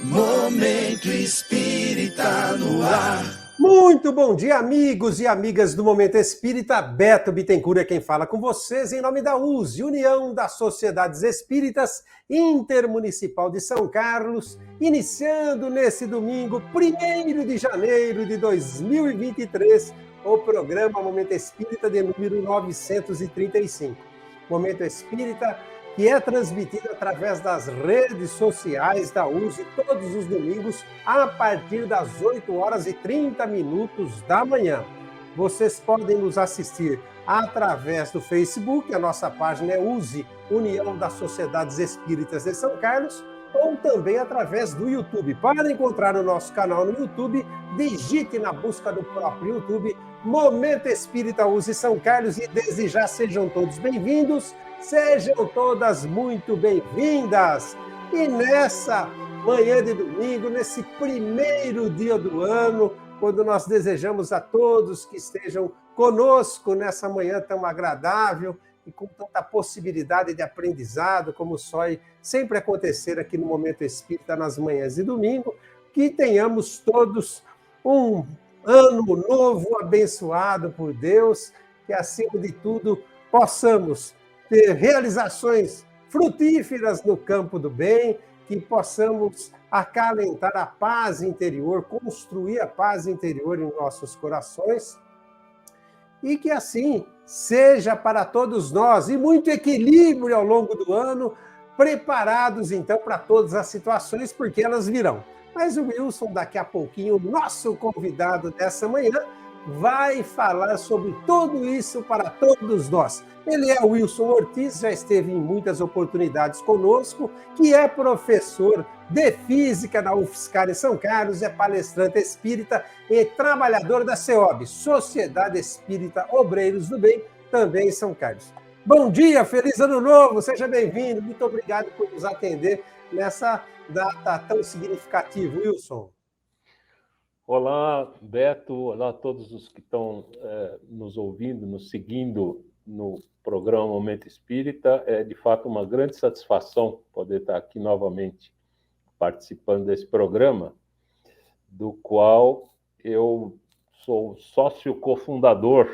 Momento Espírita no ar. Muito bom dia, amigos e amigas do Momento Espírita. Beto Bittencourt é quem fala com vocês em nome da USE, União das Sociedades Espíritas Intermunicipal de São Carlos, iniciando nesse domingo, 1º de janeiro de 2023, o programa Momento Espírita de número 935. Momento Espírita que é transmitido através das redes sociais da USE todos os domingos a partir das 8h30 da manhã. Vocês podem nos assistir através do Facebook, a nossa página é USE, União das Sociedades Espíritas de São Carlos, ou também através do YouTube. Para encontrar o nosso canal no YouTube, digite na busca do próprio YouTube Momento Espírita USE São Carlos e desde já sejam todos bem-vindos. Sejam todas muito bem-vindas! E nessa manhã de domingo, nesse primeiro dia do ano, quando nós desejamos a todos que estejam conosco nessa manhã tão agradável e com tanta possibilidade de aprendizado, como só sempre acontecer aqui no Momento Espírita nas manhãs de domingo, que tenhamos todos um ano novo abençoado por Deus, que acima de tudo possamos ter realizações frutíferas no campo do bem, que possamos acalentar a paz interior, construir a paz interior em nossos corações, e que assim seja para todos nós, e muito equilíbrio ao longo do ano, preparados então para todas as situações, porque elas virão. Mas o Wilson, daqui a pouquinho, o nosso convidado dessa manhã, vai falar sobre tudo isso para todos nós. Ele é o Wilson Ortiz, já esteve em muitas oportunidades conosco, que é professor de Física na UFSCar em São Carlos, é palestrante espírita e trabalhador da CEOB, Sociedade Espírita Obreiros do Bem, também em São Carlos. Bom dia, feliz ano novo, seja bem-vindo, muito obrigado por nos atender nessa data tão significativa, Wilson. Olá, Beto. Olá a todos os que estão nos ouvindo, nos seguindo no programa Momento Espírita. É, de fato, uma grande satisfação poder estar aqui novamente participando desse programa, do qual eu sou sócio cofundador.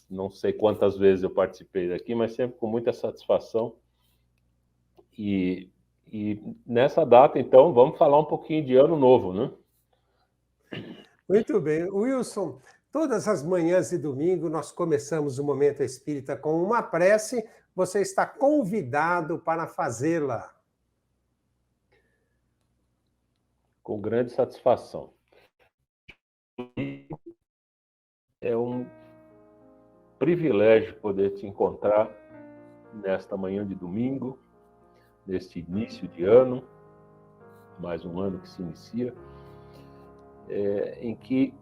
Não sei quantas vezes eu participei daqui, mas sempre com muita satisfação. E nessa data, então, vamos falar um pouquinho de Ano Novo, né? Muito bem. Wilson, todas as manhãs de domingo nós começamos o Momento Espírita com uma prece. Você está convidado para fazê-la. Com grande satisfação. É um privilégio poder te encontrar nesta manhã de domingo, neste início de ano, mais um ano que se inicia, em que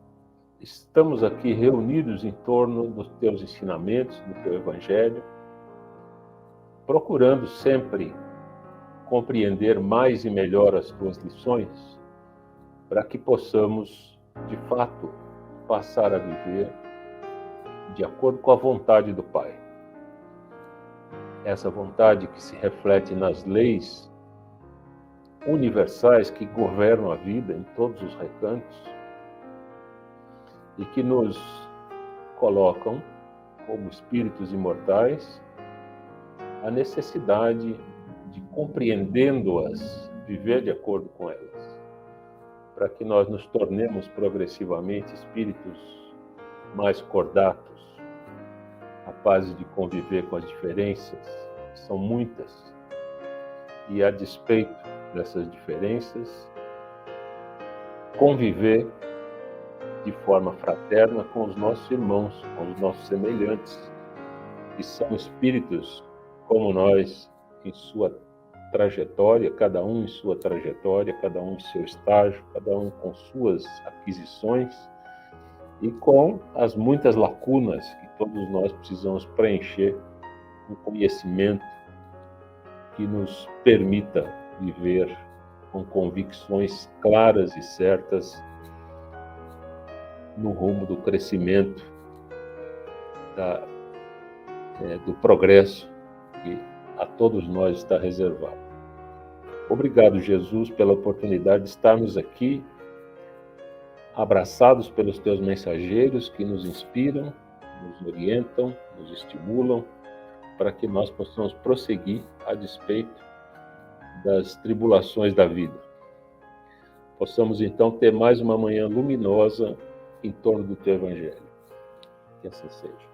estamos aqui reunidos em torno dos teus ensinamentos, do teu Evangelho, procurando sempre compreender mais e melhor as tuas lições, para que possamos, de fato, passar a viver de acordo com a vontade do Pai. Essa vontade que se reflete nas leis universais que governam a vida em todos os recantos e que nos colocam, como espíritos imortais, a necessidade de, compreendendo-as, viver de acordo com elas, para que nós nos tornemos progressivamente espíritos mais cordatos, capazes de conviver com as diferenças, que são muitas, e a despeito dessas diferenças, conviver de forma fraterna com os nossos irmãos, com os nossos semelhantes, que são espíritos como nós, em sua trajetória, cada um em sua trajetória, cada um em seu estágio, cada um com suas aquisições, e com as muitas lacunas que todos nós precisamos preencher com conhecimento que nos permita viver com convicções claras e certas no rumo do crescimento, do progresso que a todos nós está reservado. Obrigado, Jesus, pela oportunidade de estarmos aqui, abraçados pelos teus mensageiros que nos inspiram, nos orientam, nos estimulam, para que nós possamos prosseguir a despeito das tribulações da vida. Possamos, então, ter mais uma manhã luminosa em torno do teu Evangelho. Que assim seja.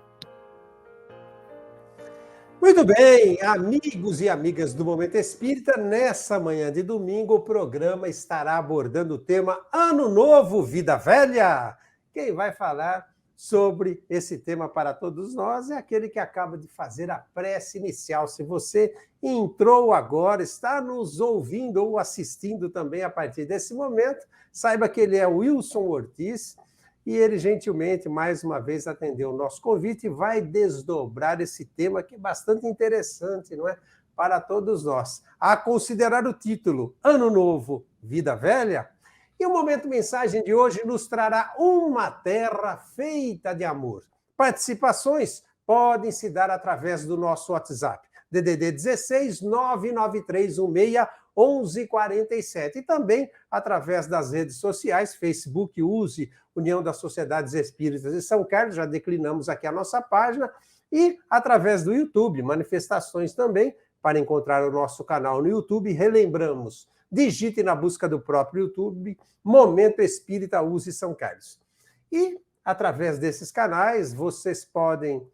Muito bem, amigos e amigas do Momento Espírita, nessa manhã de domingo o programa estará abordando o tema Ano Novo, Vida Velha. Quem vai falar sobre esse tema para todos nós é aquele que acaba de fazer a prece inicial. Se você entrou agora, está nos ouvindo ou assistindo também a partir desse momento, saiba que ele é o Wilson Ortiz, e ele gentilmente, mais uma vez, atendeu o nosso convite e vai desdobrar esse tema que é bastante interessante, não é? Para todos nós. A considerar o título Ano Novo, Vida Velha. E o Momento Mensagem de hoje nos trará uma terra feita de amor. Participações podem se dar através do nosso WhatsApp. DDD 16 99316 1147. E também através das redes sociais, Facebook, Use, União das Sociedades Espíritas de São Carlos, já declinamos aqui a nossa página, e através do YouTube, manifestações também, para encontrar o nosso canal no YouTube, relembramos, digite na busca do próprio YouTube, Momento Espírita Use São Carlos. E através desses canais, vocês podem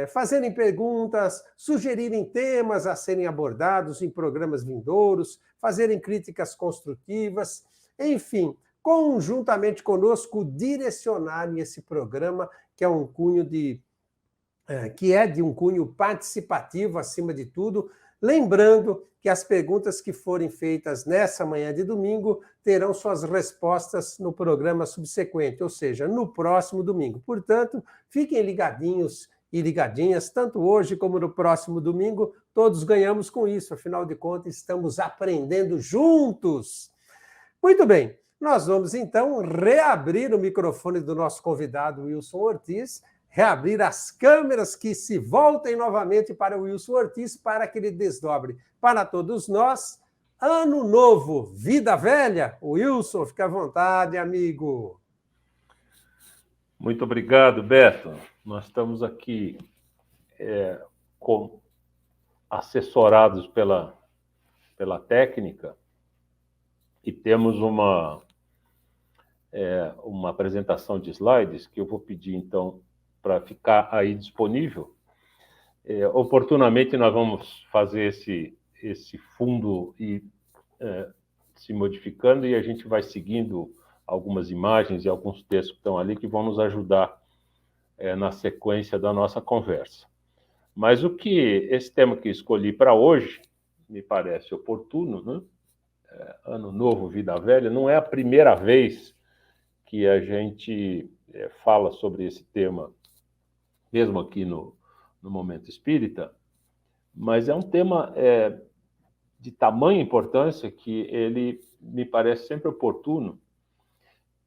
fazerem perguntas, sugerirem temas a serem abordados em programas vindouros, fazerem críticas construtivas, enfim, conjuntamente conosco, direcionarem esse programa, que é de um cunho participativo, acima de tudo, lembrando que as perguntas que forem feitas nessa manhã de domingo terão suas respostas no programa subsequente, ou seja, no próximo domingo. Portanto, fiquem ligadinhos e ligadinhas, tanto hoje como no próximo domingo, todos ganhamos com isso, afinal de contas, estamos aprendendo juntos. Muito bem, nós vamos então reabrir o microfone do nosso convidado Wilson Ortiz, reabrir as câmeras que se voltem novamente para o Wilson Ortiz, para que ele desdobre para todos nós. Ano Novo, Vida Velha. Wilson, fica à vontade, amigo. Muito obrigado, Beto. Nós estamos aqui assessorados pela técnica e temos uma apresentação de slides que eu vou pedir, então, para ficar aí disponível. Oportunamente, nós vamos fazer esse fundo e se modificando, e a gente vai seguindo algumas imagens e alguns textos que estão ali que vão nos ajudar na sequência da nossa conversa. Mas esse tema que escolhi para hoje me parece oportuno, né? Ano Novo, Vida Velha, não é a primeira vez que a gente fala sobre esse tema, mesmo aqui no Momento Espírita, mas é um tema de tamanha importância que ele me parece sempre oportuno,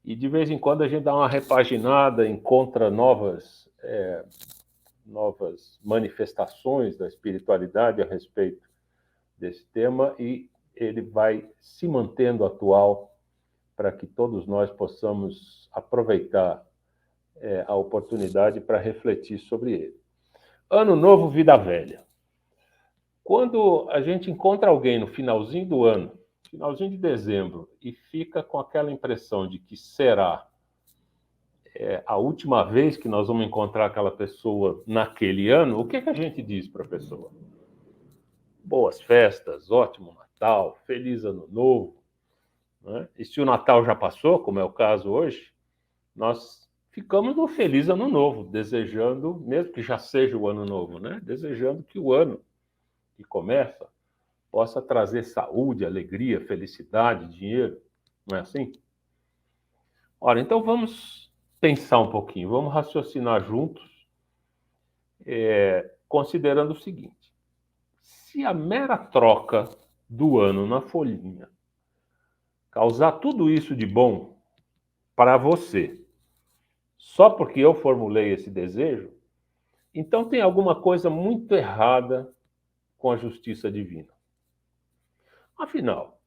e de vez em quando a gente dá uma repaginada, encontra novas manifestações da espiritualidade a respeito desse tema, e ele vai se mantendo atual para que todos nós possamos aproveitar a oportunidade para refletir sobre ele. Ano Novo, Vida Velha. Quando a gente encontra alguém no finalzinho do ano, finalzinho de dezembro, e fica com aquela impressão de que será a última vez que nós vamos encontrar aquela pessoa naquele ano, o que a gente diz para a pessoa? Boas festas, ótimo Natal, feliz Ano Novo. Né? E se o Natal já passou, como é o caso hoje, nós ficamos no feliz Ano Novo, desejando, mesmo que já seja o Ano Novo, né? Desejando que o ano que começa possa trazer saúde, alegria, felicidade, dinheiro. Não é assim? Ora, então vamos pensar um pouquinho, vamos raciocinar juntos, considerando o seguinte: se a mera troca do ano na folhinha causar tudo isso de bom para você, só porque eu formulei esse desejo, então tem alguma coisa muito errada com a justiça divina. Afinal,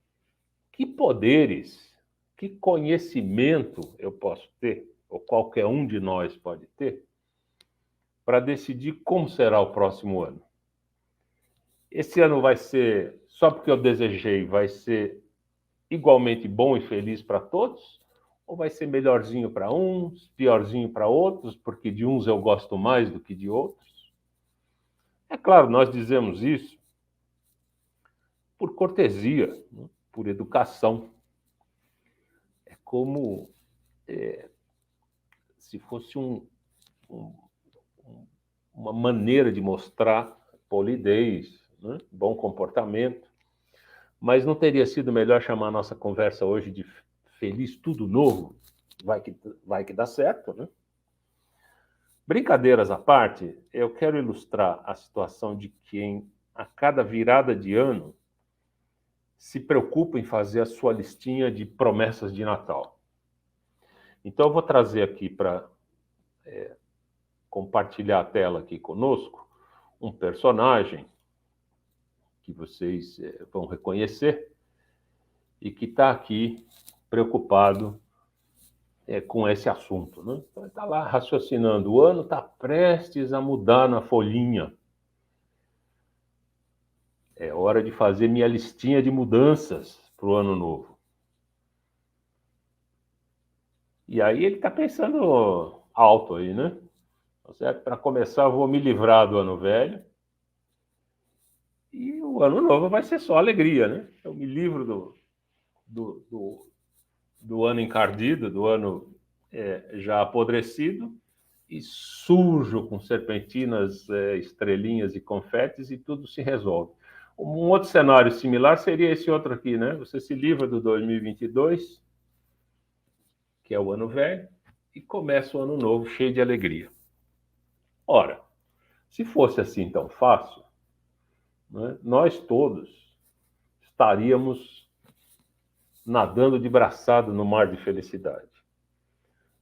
que poderes, que conhecimento eu posso ter, ou qualquer um de nós pode ter, para decidir como será o próximo ano? Esse ano vai ser, só porque eu desejei, vai ser igualmente bom e feliz para todos? Ou vai ser melhorzinho para uns, piorzinho para outros, porque de uns eu gosto mais do que de outros? É claro, nós dizemos isso por cortesia, né? Por educação. É como se fosse um, uma maneira de mostrar polidez, né? Bom comportamento. Mas não teria sido melhor chamar a nossa conversa hoje de Feliz Tudo Novo? Vai que dá certo, né? Brincadeiras à parte, eu quero ilustrar a situação de quem, a cada virada de ano, se preocupa em fazer a sua listinha de promessas de Natal. Então, eu vou trazer aqui para compartilhar a tela aqui conosco um personagem que vocês vão reconhecer e que está aqui preocupado com esse assunto, né? Então, ele está lá raciocinando, o ano está prestes a mudar na folhinha. É hora de fazer minha listinha de mudanças para o ano novo. E aí ele está pensando alto aí, né? Certo? Para começar, eu vou me livrar do ano velho. E o ano novo vai ser só alegria, né? Eu me livro do ano encardido, do ano já apodrecido, e sujo com serpentinas, estrelinhas e confetes, e tudo se resolve. Um outro cenário similar seria esse outro aqui, né? Você se livra do 2022, que é o ano velho, e começa o ano novo cheio de alegria. Ora, se fosse assim tão fácil, né, nós todos estaríamos nadando de braçada no mar de felicidade.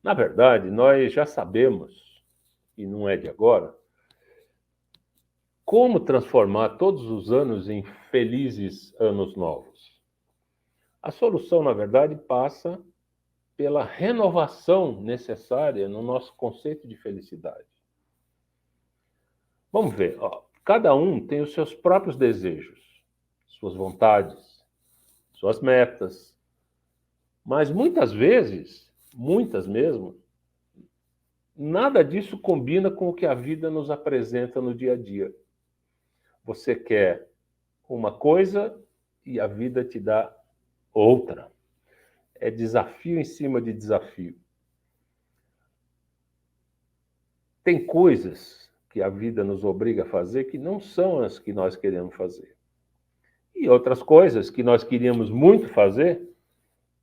Na verdade, nós já sabemos, e não é de agora, como transformar todos os anos em felizes anos novos. A solução, na verdade, passa pela renovação necessária no nosso conceito de felicidade. Vamos ver, ó, cada um tem os seus próprios desejos, suas vontades, suas metas, mas muitas vezes, muitas mesmo, nada disso combina com o que a vida nos apresenta no dia a dia. Você quer uma coisa e a vida te dá outra. É desafio em cima de desafio. Tem coisas que a vida nos obriga a fazer que não são as que nós queremos fazer. E outras coisas que nós queríamos muito fazer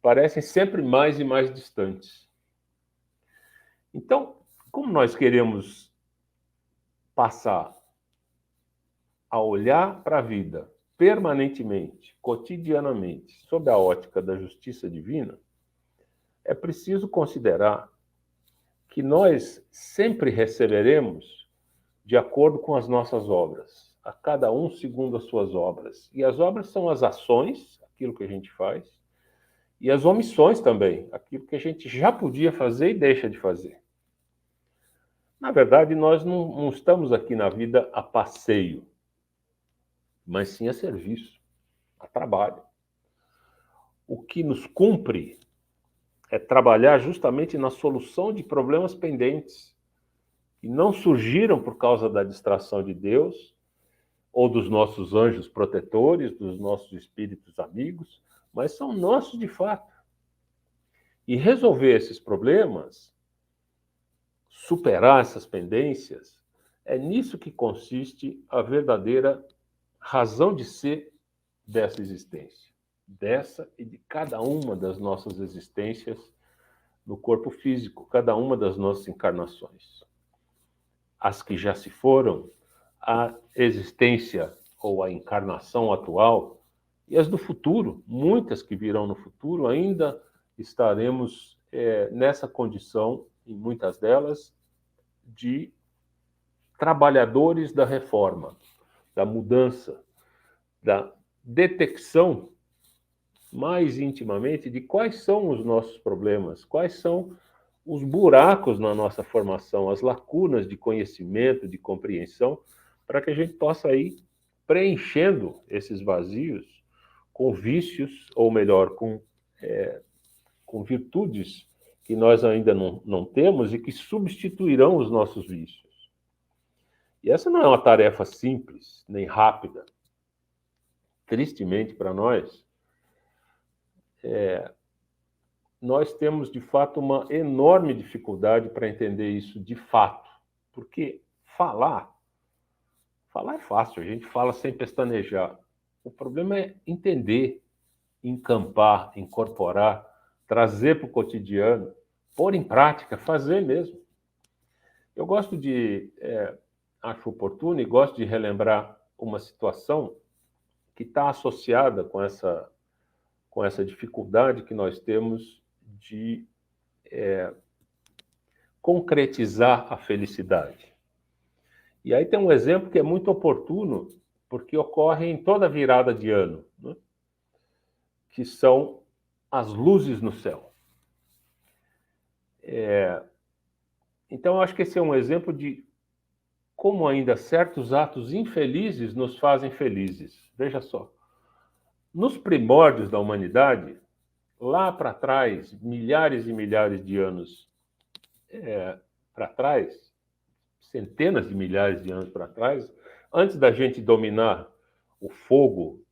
parecem sempre mais e mais distantes. Então, como nós queremos passar a olhar para a vida permanentemente, cotidianamente, sob a ótica da justiça divina, é preciso considerar que nós sempre receberemos de acordo com as nossas obras, a cada um segundo as suas obras. E as obras são as ações, aquilo que a gente faz, e as omissões também, aquilo que a gente já podia fazer e deixa de fazer. Na verdade, nós não estamos aqui na vida a passeio, mas sim a serviço, a trabalho. O que nos cumpre é trabalhar justamente na solução de problemas pendentes, que não surgiram por causa da distração de Deus, ou dos nossos anjos protetores, dos nossos espíritos amigos, mas são nossos de fato. E resolver esses problemas, superar essas pendências, é nisso que consiste a verdadeira razão de ser dessa existência, dessa e de cada uma das nossas existências no corpo físico, cada uma das nossas encarnações. As que já se foram, a existência ou a encarnação atual, e as do futuro, muitas que virão no futuro, ainda estaremos nessa condição, em muitas delas, de trabalhadores da reforma, da mudança, da detecção mais intimamente de quais são os nossos problemas, quais são os buracos na nossa formação, as lacunas de conhecimento, de compreensão, para que a gente possa ir preenchendo esses vazios com vícios, ou melhor, com virtudes que nós ainda não temos e que substituirão os nossos vícios. E essa não é uma tarefa simples, nem rápida. Tristemente para nós, nós temos, de fato, uma enorme dificuldade para entender isso de fato. Porque falar é fácil, a gente fala sem pestanejar. O problema é entender, encampar, incorporar, trazer para o cotidiano, pôr em prática, fazer mesmo. Eu gosto acho oportuno e gosto de relembrar uma situação que está associada com essa dificuldade que nós temos de concretizar a felicidade. E aí tem um exemplo que é muito oportuno, porque ocorre em toda virada de ano, né? Que são as luzes no céu. Então, eu acho que esse é um exemplo de como ainda certos atos infelizes nos fazem felizes. Veja só, nos primórdios da humanidade, lá para trás, milhares e milhares de anos para trás, centenas de milhares de anos para trás, antes da gente dominar o fogo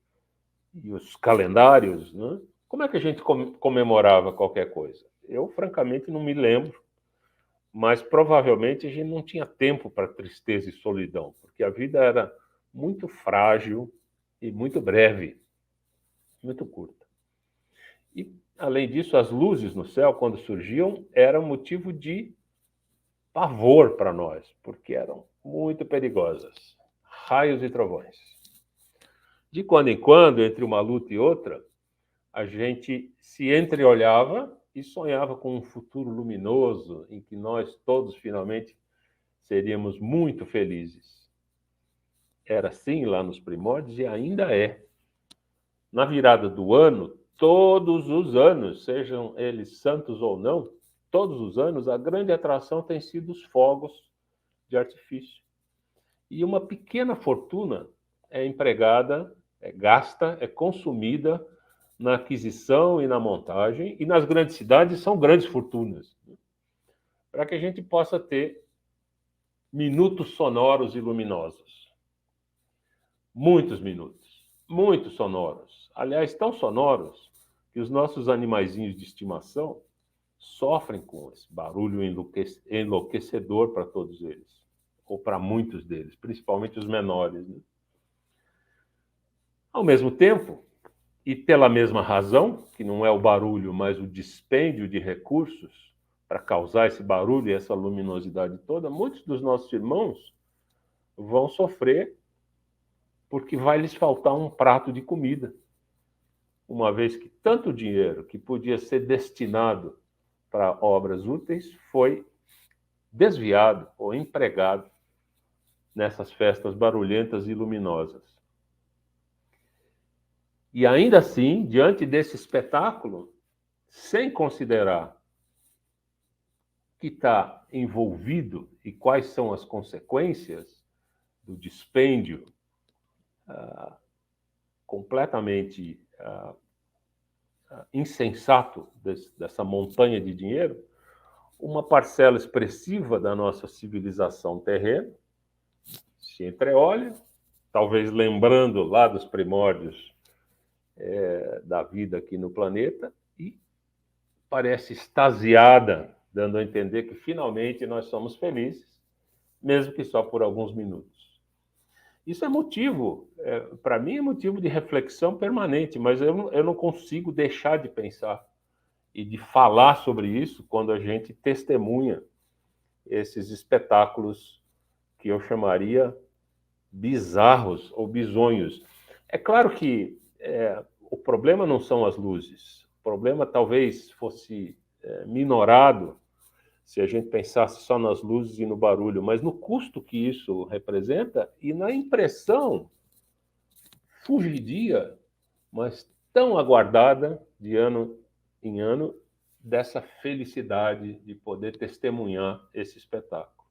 e os calendários, né? Como é que a gente comemorava qualquer coisa? Eu, francamente, não me lembro, mas provavelmente a gente não tinha tempo para tristeza e solidão, porque a vida era muito frágil e muito breve, muito curta. E, além disso, as luzes no céu, quando surgiam, eram motivo de pavor para nós, porque eram muito perigosas. Raios e trovões. De quando em quando, entre uma luta e outra, a gente se entreolhava e sonhava com um futuro luminoso em que nós todos finalmente seríamos muito felizes. Era assim lá nos primórdios e ainda é. Na virada do ano, todos os anos, sejam eles santos ou não, todos os anos, a grande atração tem sido os fogos de artifício. E uma pequena fortuna é empregada, é gasta, é consumida na aquisição e na montagem, e nas grandes cidades são grandes fortunas, né? Para que a gente possa ter minutos sonoros e luminosos. Muitos minutos, muito sonoros. Aliás, tão sonoros que os nossos animaizinhos de estimação sofrem com esse barulho enlouquecedor para todos eles, ou para muitos deles, principalmente os menores, né? Ao mesmo tempo, e pela mesma razão, que não é o barulho, mas o dispêndio de recursos para causar esse barulho e essa luminosidade toda, muitos dos nossos irmãos vão sofrer porque vai lhes faltar um prato de comida, uma vez que tanto dinheiro que podia ser destinado para obras úteis foi desviado ou empregado nessas festas barulhentas e luminosas. E ainda assim, diante desse espetáculo, sem considerar o que está envolvido e quais são as consequências do dispêndio completamente insensato dessa montanha de dinheiro, uma parcela expressiva da nossa civilização terrena se entreolha, talvez lembrando lá dos primórdios da vida aqui no planeta, e parece extasiada, dando a entender que finalmente nós somos felizes, mesmo que só por alguns minutos. Isso é motivo, para mim é motivo de reflexão permanente, mas eu não consigo deixar de pensar e de falar sobre isso quando a gente testemunha esses espetáculos que eu chamaria bizarros ou bizonhos. É claro que o problema não são as luzes. O problema talvez fosse minorado se a gente pensasse só nas luzes e no barulho, mas no custo que isso representa e na impressão fugidia, mas tão aguardada de ano em ano, dessa felicidade de poder testemunhar esse espetáculo.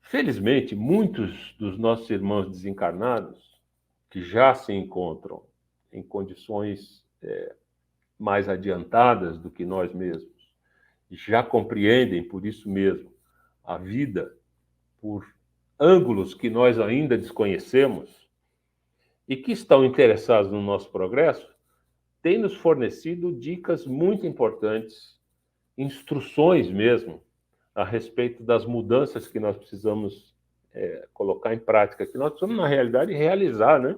Felizmente, muitos dos nossos irmãos desencarnados, que já se encontram em condições mais adiantadas do que nós mesmos, já compreendem, por isso mesmo, a vida por ângulos que nós ainda desconhecemos e que estão interessados no nosso progresso, têm nos fornecido dicas muito importantes, instruções mesmo, a respeito das mudanças que nós precisamos colocar em prática, que nós precisamos, na realidade, realizar, né?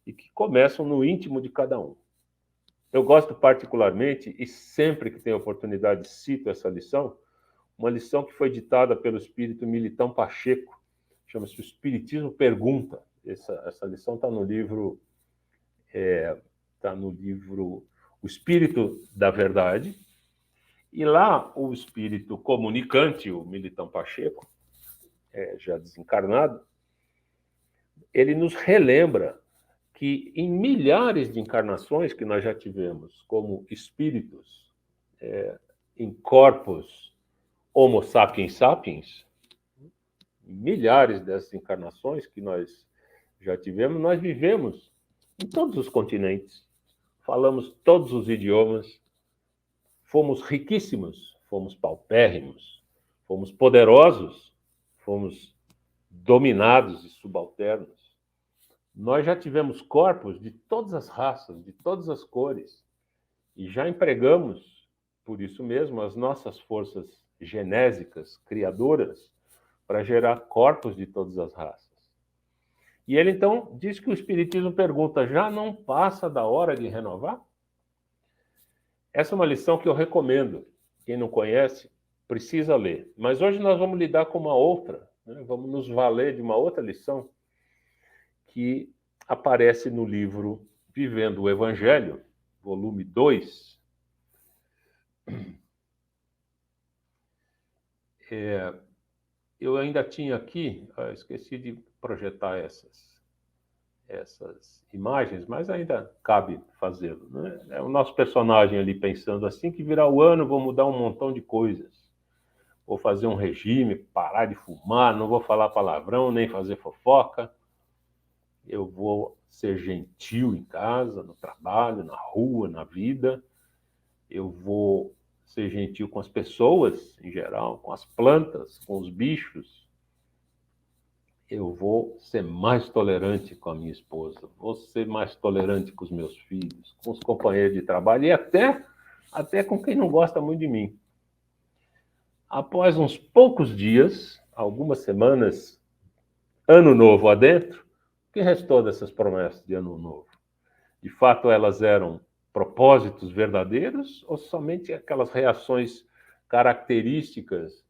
E que começam no íntimo de cada um. Eu gosto particularmente, e sempre que tenho oportunidade cito essa lição, uma lição que foi ditada pelo espírito Militão Pacheco, chama-se O Espiritismo Pergunta. Essa lição está no livro O Espírito da Verdade, e lá o espírito comunicante, o Militão Pacheco, já desencarnado, ele nos relembra que em milhares de encarnações que nós já tivemos como espíritos em corpos Homo sapiens sapiens, milhares dessas encarnações que nós já tivemos, nós vivemos em todos os continentes, falamos todos os idiomas, fomos riquíssimos, fomos paupérrimos, fomos poderosos, fomos dominados e subalternos. Nós já tivemos corpos de todas as raças, de todas as cores, e já empregamos, por isso mesmo, as nossas forças genésicas, criadoras, para gerar corpos de todas as raças. E ele, então, diz que o Espiritismo pergunta, já não passa da hora de renovar? Essa é uma lição que eu recomendo. Quem não conhece, precisa ler. Mas hoje nós vamos lidar com uma outra, né? Vamos nos valer de uma outra lição que aparece no livro Vivendo o Evangelho, volume 2. Eu ainda tinha aqui, esqueci de projetar essas imagens, mas ainda cabe fazê-lo, né? É o nosso personagem ali pensando assim que virar o ano, vou mudar um montão de coisas. Vou fazer um regime, parar de fumar, não vou falar palavrão, nem fazer fofoca. Eu vou ser gentil em casa, no trabalho, na rua, na vida. Eu vou ser gentil com as pessoas, em geral, com as plantas, com os bichos. Eu vou ser mais tolerante com a minha esposa, vou ser mais tolerante com os meus filhos, com os companheiros de trabalho e até com quem não gosta muito de mim. Após uns poucos dias, algumas semanas, ano novo adentro, o que restou dessas promessas de ano novo? De fato, elas eram propósitos verdadeiros ou somente aquelas reações características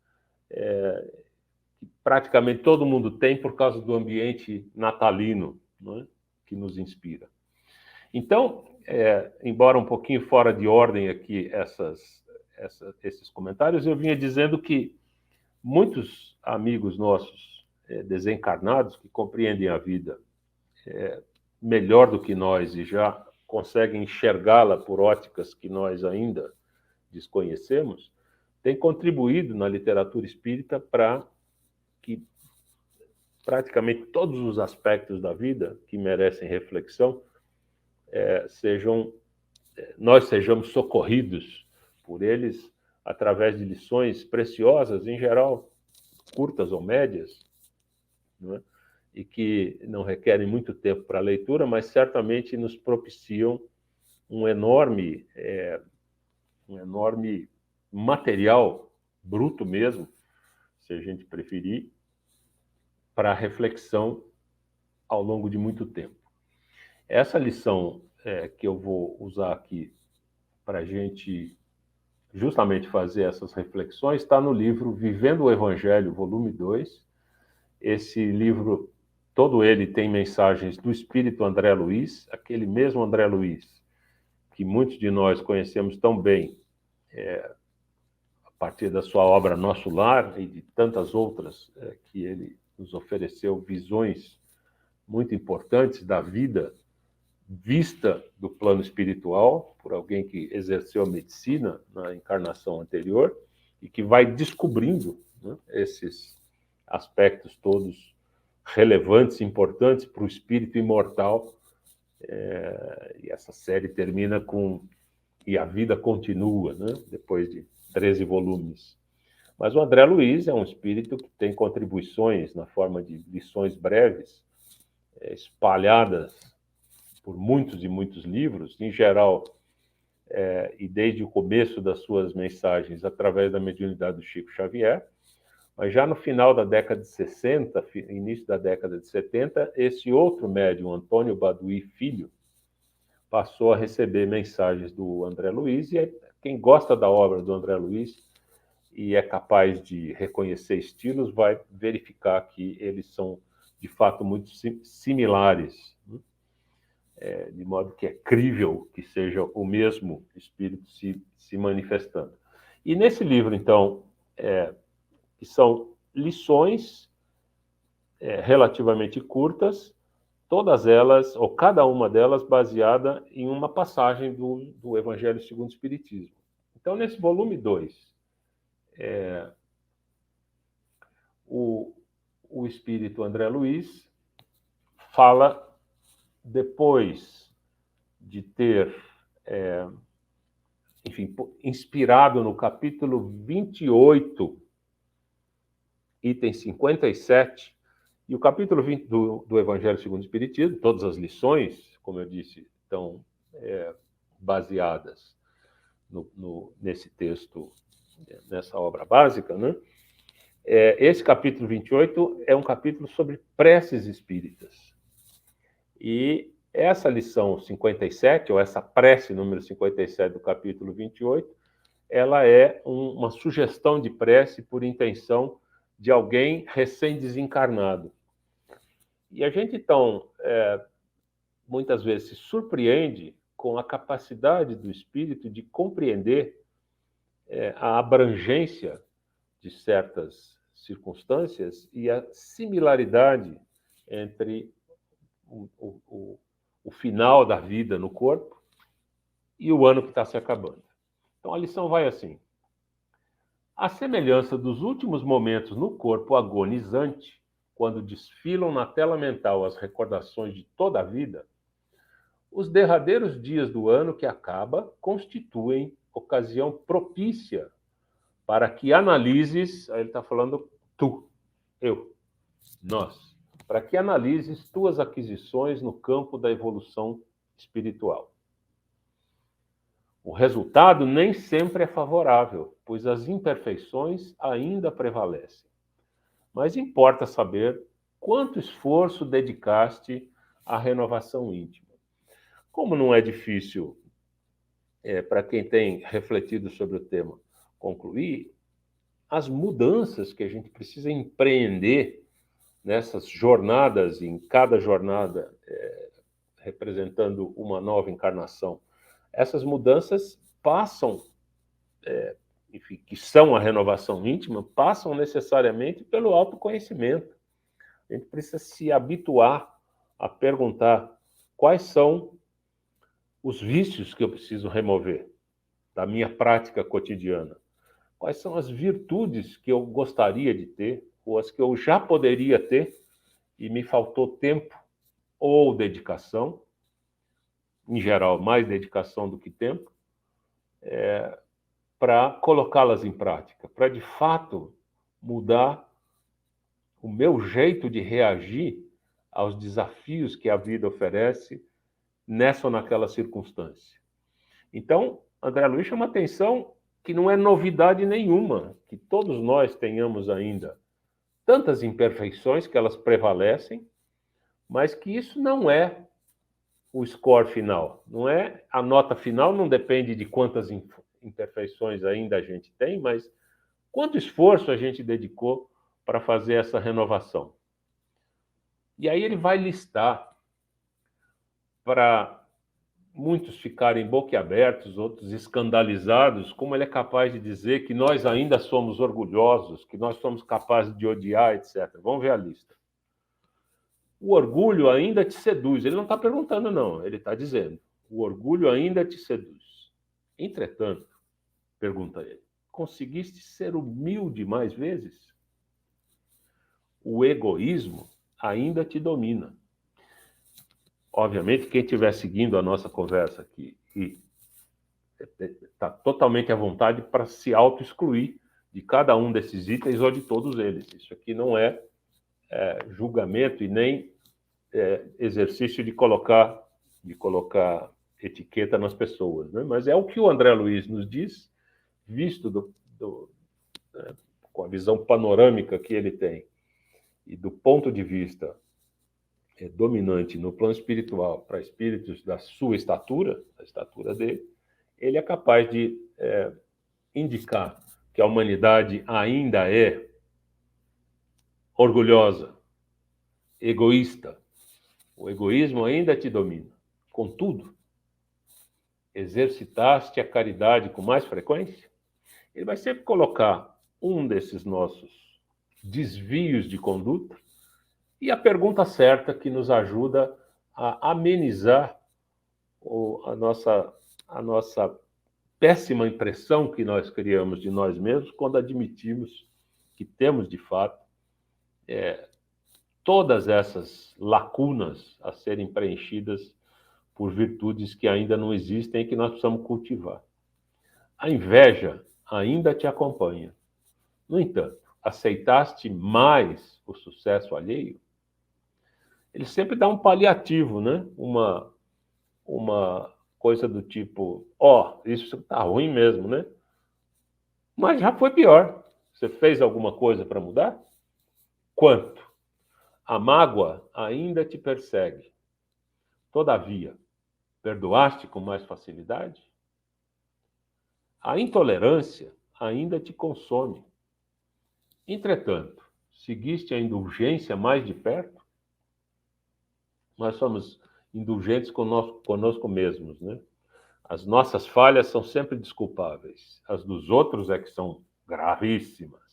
que praticamente todo mundo tem por causa do ambiente natalino, né, que nos inspira? Então, embora um pouquinho fora de ordem aqui esses comentários, eu vinha dizendo que muitos amigos nossos desencarnados, que compreendem a vida melhor do que nós e já conseguem enxergá-la por óticas que nós ainda desconhecemos, têm contribuído na literatura espírita para que praticamente todos os aspectos da vida que merecem reflexão nós sejamos socorridos por eles através de lições preciosas, em geral curtas ou médias, não é? E que não requerem muito tempo para a leitura, mas certamente nos propiciam um enorme material, bruto mesmo, se a gente preferir, para reflexão ao longo de muito tempo. Essa lição que eu vou usar aqui para a gente justamente fazer essas reflexões está no livro Vivendo o Evangelho, volume 2. Esse livro, todo ele tem mensagens do espírito André Luiz, aquele mesmo André Luiz que muitos de nós conhecemos tão bem a partir da sua obra Nosso Lar e de tantas outras que ele nos ofereceu visões muito importantes da vida vista do plano espiritual, por alguém que exerceu a medicina na encarnação anterior e que vai descobrindo, né, esses aspectos todos relevantes, importantes para o espírito imortal. E essa série termina com "E a vida continua", né, depois de 13 volumes. Mas o André Luiz é um espírito que tem contribuições na forma de lições breves, espalhadas por muitos e muitos livros, em geral, e desde o começo das suas mensagens, através da mediunidade do Chico Xavier. Mas já no final da década de 60, início da década de 70, esse outro médium, Antônio Baduí Filho, passou a receber mensagens do André Luiz, e quem gosta da obra do André Luiz e é capaz de reconhecer estilos vai verificar que eles são, de fato, muito similares, né? De modo que é crível que seja o mesmo espírito se manifestando. E nesse livro, então, que são lições relativamente curtas, todas elas, ou cada uma delas, baseada em uma passagem do Evangelho segundo o Espiritismo. Então, nesse volume 2, o espírito André Luiz fala, depois de ter, enfim, inspirado no capítulo 28, item 57, e o capítulo 20 do Evangelho segundo o Espiritismo, todas as lições, como eu disse, estão baseadas nesse texto, nessa obra básica, né? Esse capítulo 28 é um capítulo sobre preces espíritas. E essa lição 57, ou essa prece número 57 do capítulo 28, ela é uma sugestão de prece por intenção de alguém recém-desencarnado. E a gente, então, muitas vezes se surpreende com a capacidade do espírito de compreender a abrangência de certas circunstâncias e a similaridade entre o final da vida no corpo e o ano que está se acabando. Então, a lição vai assim: a semelhança dos últimos momentos no corpo agonizante, quando desfilam na tela mental as recordações de toda a vida, os derradeiros dias do ano que acaba constituem ocasião propícia para que analises, aí ele está falando tu, eu, nós, para que analises tuas aquisições no campo da evolução espiritual. O resultado nem sempre é favorável, pois as imperfeições ainda prevalecem. Mas importa saber quanto esforço dedicaste à renovação íntima. Como não é difícil, para quem tem refletido sobre o tema, concluir, as mudanças que a gente precisa empreender nessas jornadas, em cada jornada representando uma nova encarnação, essas mudanças passam, enfim, que são a renovação íntima, passam necessariamente pelo autoconhecimento. A gente precisa se habituar a perguntar quais são os vícios que eu preciso remover da minha prática cotidiana. Quais são as virtudes que eu gostaria de ter, ou as que eu já poderia ter, e me faltou tempo ou dedicação, em geral, mais dedicação do que tempo, para colocá-las em prática, para, de fato, mudar o meu jeito de reagir aos desafios que a vida oferece nessa ou naquela circunstância. Então, André Luiz chama atenção que não é novidade nenhuma que todos nós tenhamos ainda tantas imperfeições, que elas prevalecem, mas que isso não é o score final, não é a nota final, não depende de quantas imperfeições ainda a gente tem, mas quanto esforço a gente dedicou para fazer essa renovação. E aí ele vai listar, para muitos ficarem boquiabertos, outros escandalizados, como ele é capaz de dizer que nós ainda somos orgulhosos, que nós somos capazes de odiar, etc. Vamos ver a lista. o orgulho ainda te seduz. Ele não está perguntando, não. Ele está dizendo, o orgulho ainda te seduz. Entretanto, pergunta ele, conseguiste ser humilde mais vezes? O egoísmo ainda te domina. Obviamente, quem estiver seguindo a nossa conversa aqui e está totalmente à vontade para se auto-excluir de cada um desses itens ou de todos eles. Isso aqui não é julgamento e nem exercício de colocar etiqueta nas pessoas, né? Mas é o que o André Luiz nos diz, visto com a visão panorâmica que ele tem e do ponto de vista dominante no plano espiritual para espíritos da sua estatura, da estatura dele, ele é capaz de indicar que a humanidade ainda é orgulhosa, egoísta. O egoísmo ainda te domina. Contudo, exercitaste a caridade com mais frequência? Ele vai sempre colocar um desses nossos desvios de conduta e a pergunta certa que nos ajuda a amenizar a nossa péssima impressão que nós criamos de nós mesmos quando admitimos que temos, de fato, todas essas lacunas a serem preenchidas por virtudes que ainda não existem e que nós precisamos cultivar. A inveja ainda te acompanha. No entanto, aceitaste mais o sucesso alheio? Ele sempre dá um paliativo, né? Uma coisa do tipo, isso está ruim mesmo, né? Mas já foi pior. Você fez alguma coisa para mudar? Quanto? A mágoa ainda te persegue. Todavia, perdoaste com mais facilidade? A intolerância ainda te consome. Entretanto, seguiste a indulgência mais de perto? Nós somos indulgentes conosco mesmos, né? As nossas falhas são sempre desculpáveis. As dos outros é que são gravíssimas.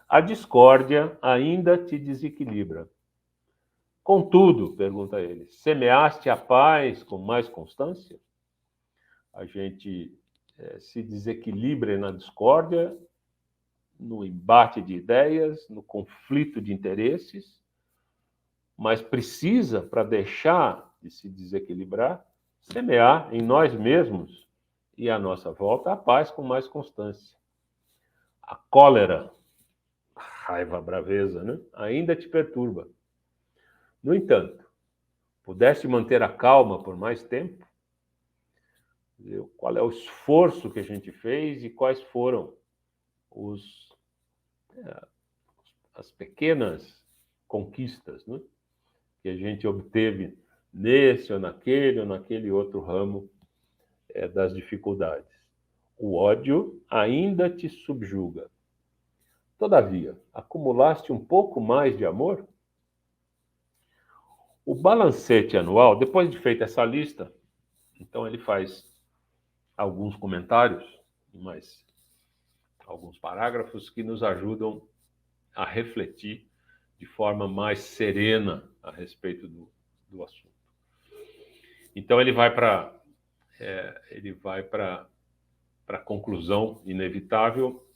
A discórdia ainda te desequilibra. Contudo, pergunta ele, semeaste a paz com mais constância? A gente se desequilibra na discórdia, no embate de ideias, no conflito de interesses, mas precisa, para deixar de se desequilibrar, semear em nós mesmos e à nossa volta a paz com mais constância. A cólera, a raiva, a braveza, né? Ainda te perturba. No entanto, pudeste manter a calma por mais tempo? Qual é o esforço que a gente fez e quais foram as pequenas conquistas, né, que a gente obteve nesse ou naquele outro ramo das dificuldades. O ódio ainda te subjuga. Todavia, acumulaste um pouco mais de amor? O balancete anual, depois de feita essa lista, então ele faz alguns comentários, mais alguns parágrafos que nos ajudam a refletir de forma mais serena a respeito do assunto. Então ele vai para a conclusão inevitável,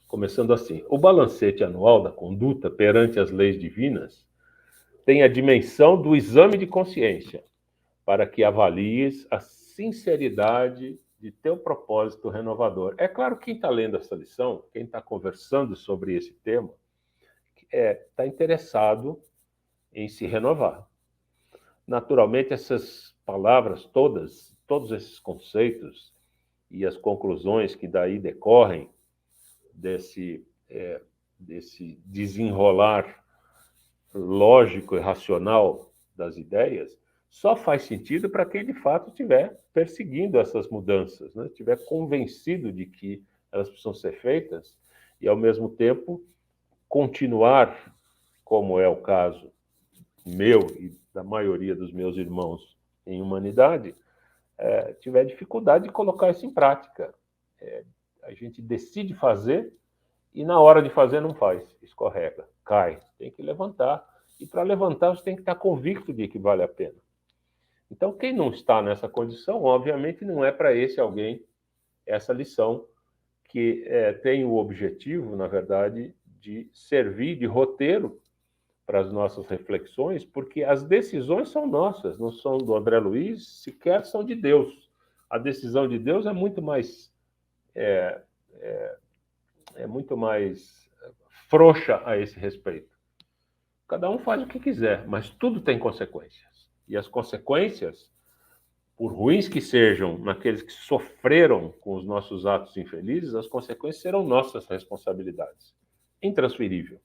começando assim: o balancete anual da conduta perante as leis divinas tem a dimensão do exame de consciência, para que avalies a sinceridade de teu propósito renovador. É claro que quem está lendo essa lição, quem está conversando sobre esse tema, está interessado em se renovar. Naturalmente, essas palavras todos esses conceitos e as conclusões que daí decorrem desse desenrolar lógico e racional das ideias, só faz sentido para quem, de fato, estiver perseguindo essas mudanças, né? Estiver convencido de que elas precisam ser feitas e, ao mesmo tempo, continuar, como é o caso meu e da maioria dos meus irmãos em humanidade, tiver dificuldade de colocar isso em prática. A gente decide fazer e, na hora de fazer, não faz, escorrega, cai. Tem que levantar E para levantar, você tem que estar convicto de que vale a pena. Então, quem não está nessa condição, obviamente, não é para esse alguém essa lição que tem o objetivo, na verdade, de servir de roteiro para as nossas reflexões, porque as decisões são nossas, não são do André Luiz, sequer são de Deus. A decisão de Deus é muito mais muito mais frouxa a esse respeito. Cada um faz o que quiser, mas tudo tem consequências. E as consequências, por ruins que sejam naqueles que sofreram com os nossos atos infelizes, as consequências serão nossas responsabilidades. Intransferível.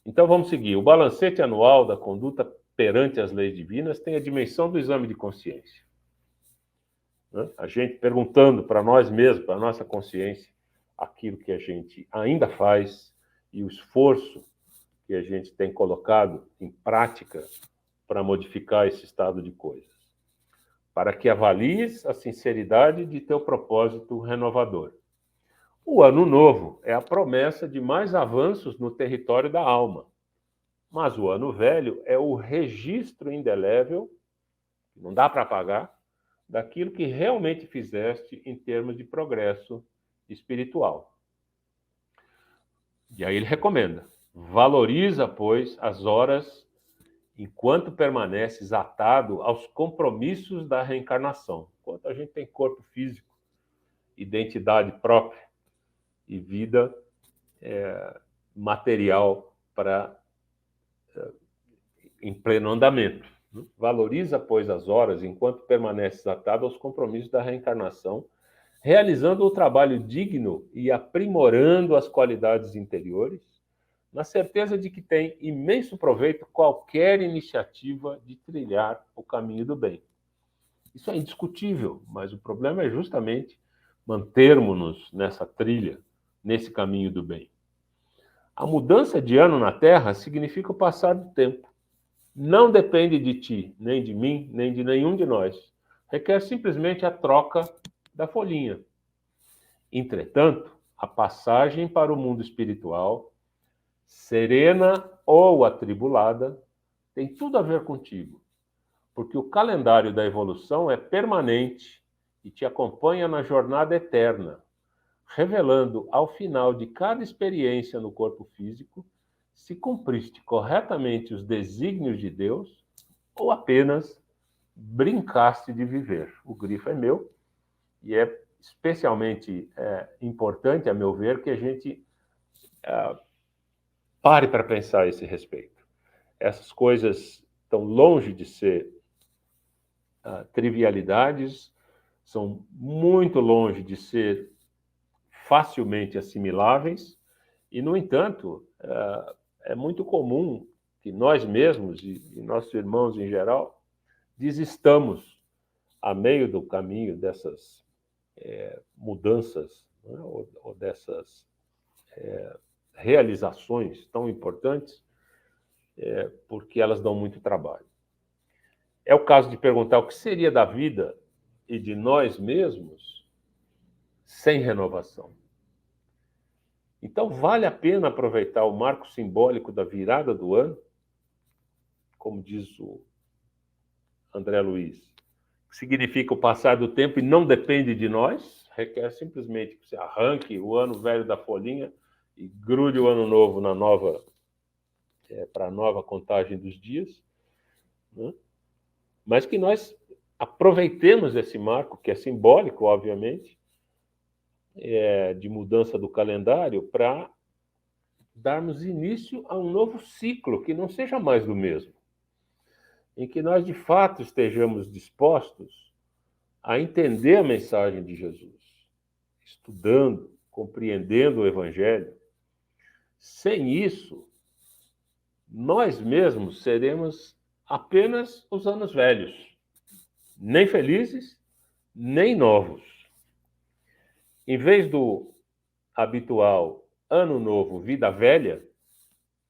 Então vamos seguir. O balancete anual da conduta perante as leis divinas tem a dimensão do exame de consciência. A gente perguntando para nós mesmos, para a nossa consciência, aquilo que a gente ainda faz e o esforço que a gente tem colocado em prática para modificar esse estado de coisas. Para que avalies a sinceridade de teu propósito renovador. O ano novo é a promessa de mais avanços no território da alma. Mas o ano velho é o registro indelével, não dá para apagar, daquilo que realmente fizeste em termos de progresso espiritual. E aí ele recomenda: valoriza, pois, as horas enquanto permaneces atado aos compromissos da reencarnação. Enquanto a gente tem corpo físico, identidade própria e vida material em pleno andamento. Valoriza, pois, as horas enquanto permaneces atado aos compromissos da reencarnação, realizando o trabalho digno e aprimorando as qualidades interiores, na certeza de que tem imenso proveito qualquer iniciativa de trilhar o caminho do bem. Isso é indiscutível, mas o problema é justamente mantermos-nos nessa trilha, nesse caminho do bem. A mudança de ano na Terra significa o passar do tempo. Não depende de ti, nem de mim, nem de nenhum de nós. Requer simplesmente a troca da folhinha. Entretanto, a passagem para o mundo espiritual, serena ou atribulada, tem tudo a ver contigo, porque o calendário da evolução é permanente e te acompanha na jornada eterna, revelando ao final de cada experiência no corpo físico se cumpriste corretamente os desígnios de Deus ou apenas brincaste de viver. O grifo é meu e é especialmente importante, a meu ver, que a gente pare para pensar a esse respeito. Essas coisas estão longe de ser trivialidades, são muito longe de ser facilmente assimiláveis e, no entanto, é muito comum que nós mesmos e nossos irmãos em geral desistamos a meio do caminho dessas mudanças, né, ou dessas realizações tão importantes, porque elas dão muito trabalho. É o caso de perguntar o que seria da vida e de nós mesmos sem renovação. Então, vale a pena aproveitar o marco simbólico da virada do ano, como diz o André Luiz, que significa o passar do tempo e não depende de nós, requer simplesmente que você arranque o ano velho da folhinha e grude o ano novo para a nova contagem dos dias, né? Mas que nós aproveitemos esse marco, que é simbólico, obviamente, de mudança do calendário, para darmos início a um novo ciclo, que não seja mais do mesmo, em que nós, de fato, estejamos dispostos a entender a mensagem de Jesus, estudando, compreendendo o Evangelho. Sem isso, nós mesmos seremos apenas os anos velhos, nem felizes, nem novos. Em vez do habitual ano novo, vida velha,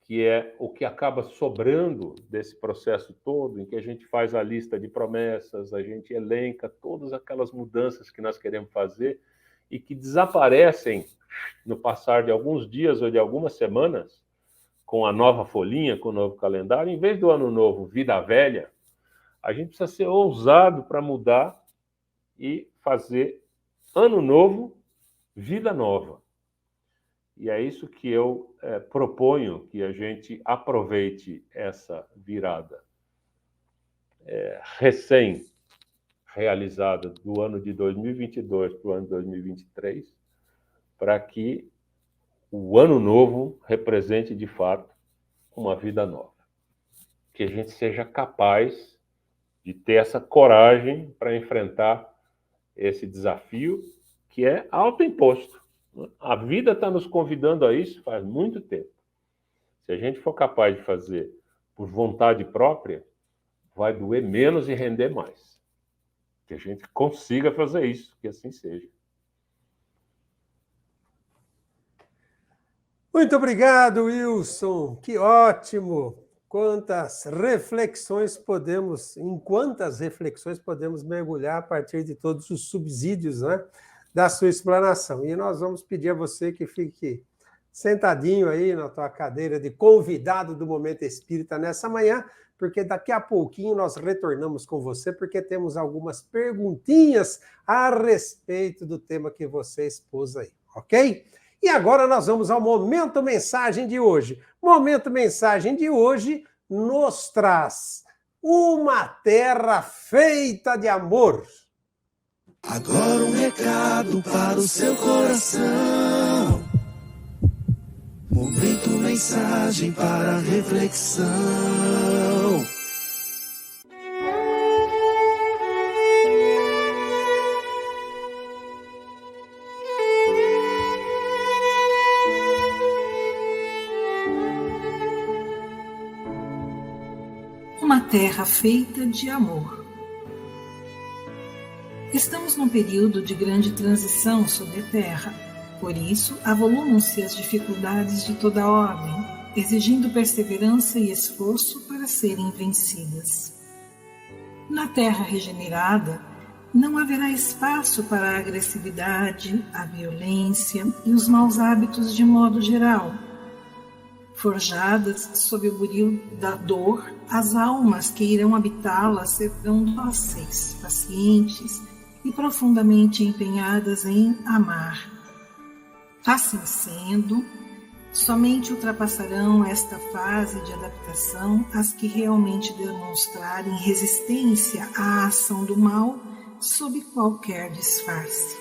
que é o que acaba sobrando desse processo todo, em que a gente faz a lista de promessas, a gente elenca todas aquelas mudanças que nós queremos fazer e que desaparecem no passar de alguns dias ou de algumas semanas, com a nova folhinha, com o novo calendário, em vez do ano novo, vida velha, a gente precisa ser ousado para mudar e fazer ano novo, vida nova. E é isso que eu proponho, que a gente aproveite essa virada recém-realizada do ano de 2022 para o ano de 2023, para que o ano novo represente, de fato, uma vida nova. Que a gente seja capaz de ter essa coragem para enfrentar esse desafio que é autoimposto. A vida está nos convidando a isso faz muito tempo. Se a gente for capaz de fazer por vontade própria, vai doer menos e render mais. Que a gente consiga fazer isso, que assim seja. Muito obrigado, Wilson. Que ótimo! Em quantas reflexões podemos mergulhar a partir de todos os subsídios, né, da sua explanação. E nós vamos pedir a você que fique sentadinho aí na tua cadeira de convidado do Momento Espírita nessa manhã, porque daqui a pouquinho nós retornamos com você, porque temos algumas perguntinhas a respeito do tema que você expôs aí, ok? E agora nós vamos ao Momento Mensagem de hoje. Momento Mensagem de hoje nos traz uma terra feita de amor. Agora um recado para o seu coração. Momento Mensagem para reflexão. Uma terra feita de amor. Estamos num período de grande transição sobre a Terra. Por isso, avolumam-se as dificuldades de toda ordem, exigindo perseverança e esforço para serem vencidas. Na Terra regenerada, não haverá espaço para a agressividade, a violência e os maus hábitos de modo geral. Forjadas sob o buril da dor, as almas que irão habitá-la serão dóceis, pacientes e profundamente empenhadas em amar. Assim sendo, somente ultrapassarão esta fase de adaptação as que realmente demonstrarem resistência à ação do mal sob qualquer disfarce.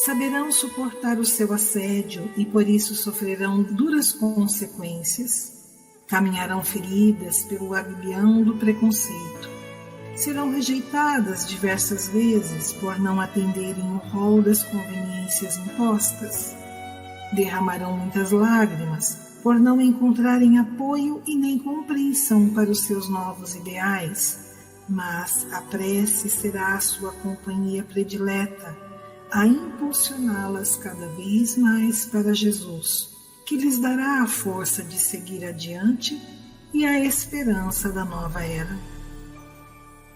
Saberão suportar o seu assédio e por isso sofrerão duras consequências. Caminharão feridas pelo aguilhão do preconceito. Serão rejeitadas diversas vezes por não atenderem o rol das conveniências impostas. Derramarão muitas lágrimas por não encontrarem apoio e nem compreensão para os seus novos ideais. Mas a prece será a sua companhia predileta, a impulsioná-las cada vez mais para Jesus, que lhes dará a força de seguir adiante e a esperança da nova era.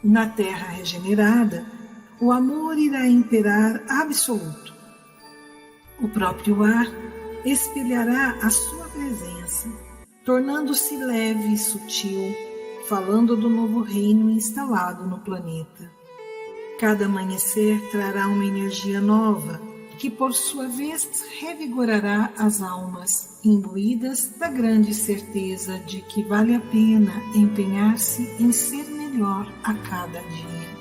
Na terra regenerada, o amor irá imperar absoluto. O próprio ar espelhará a sua presença, tornando-se leve e sutil, falando do novo reino instalado no planeta. Cada amanhecer trará uma energia nova, que por sua vez revigorará as almas, imbuídas da grande certeza de que vale a pena empenhar-se em ser melhor a cada dia.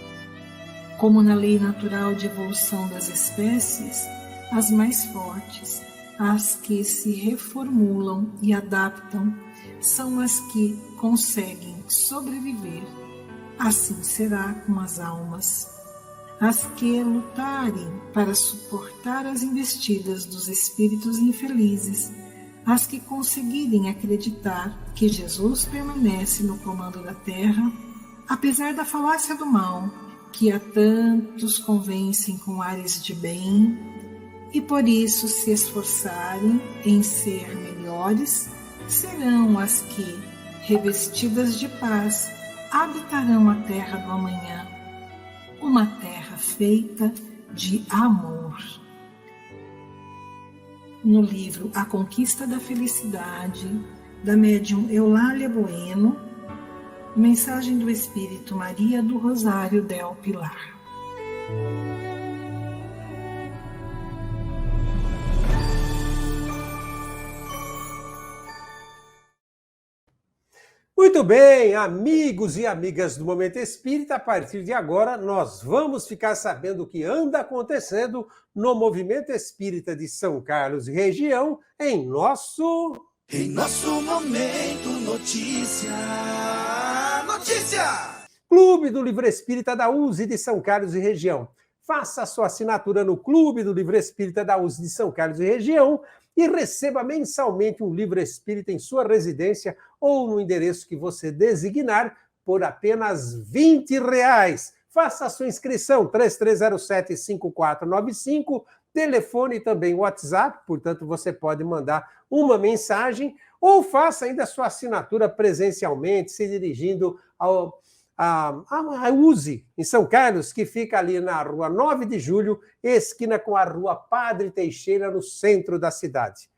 Como na lei natural de evolução das espécies, as mais fortes, as que se reformulam e adaptam, são as que conseguem sobreviver. Assim será com as almas. As que lutarem para suportar as investidas dos espíritos infelizes, as que conseguirem acreditar que Jesus permanece no comando da terra, apesar da falácia do mal, que a tantos convencem com ares de bem, e por isso se esforçarem em ser melhores, serão as que, revestidas de paz, habitarão a terra do amanhã, uma terra feita de amor. No livro A Conquista da Felicidade, da médium Eulália Bueno, mensagem do Espírito Maria do Rosário Del Pilar. Muito bem, amigos e amigas do Momento Espírita, a partir de agora nós vamos ficar sabendo o que anda acontecendo no Movimento Espírita de São Carlos e região em nosso Momento Notícia. Clube do Livro Espírita da USE de São Carlos e região. Faça a sua assinatura no Clube do Livro Espírita da USE de São Carlos e região e receba mensalmente um livro espírita em sua residência ou no endereço que você designar por apenas R$20. Faça a sua inscrição, 3307-5495, telefone também WhatsApp, portanto você pode mandar uma mensagem ou faça ainda a sua assinatura presencialmente, se dirigindo a USE, em São Carlos, que fica ali na rua 9 de Julho, esquina com a rua Padre Teixeira, no centro da cidade.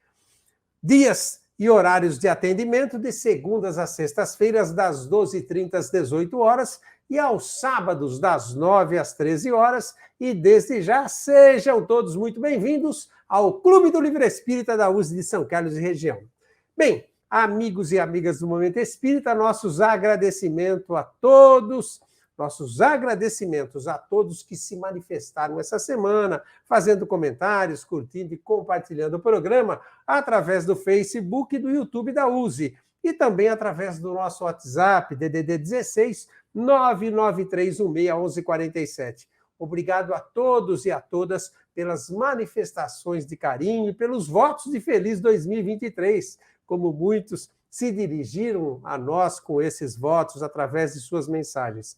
Dias e horários de atendimento de segundas a sextas-feiras, das 12h30 às 18 horas, e aos sábados, das 9 às 13 horas. E desde já, sejam todos muito bem-vindos ao Clube do Livro Espírita da USE de São Carlos e região. Bem, amigos e amigas do Momento Espírita, nossos agradecimentos a todos que se manifestaram essa semana, fazendo comentários, curtindo e compartilhando o programa através do Facebook e do YouTube da USE, e também através do nosso WhatsApp, DDD 16 993161147. Obrigado a todos e a todas pelas manifestações de carinho e pelos votos de feliz 2023. Como muitos se dirigiram a nós com esses votos através de suas mensagens.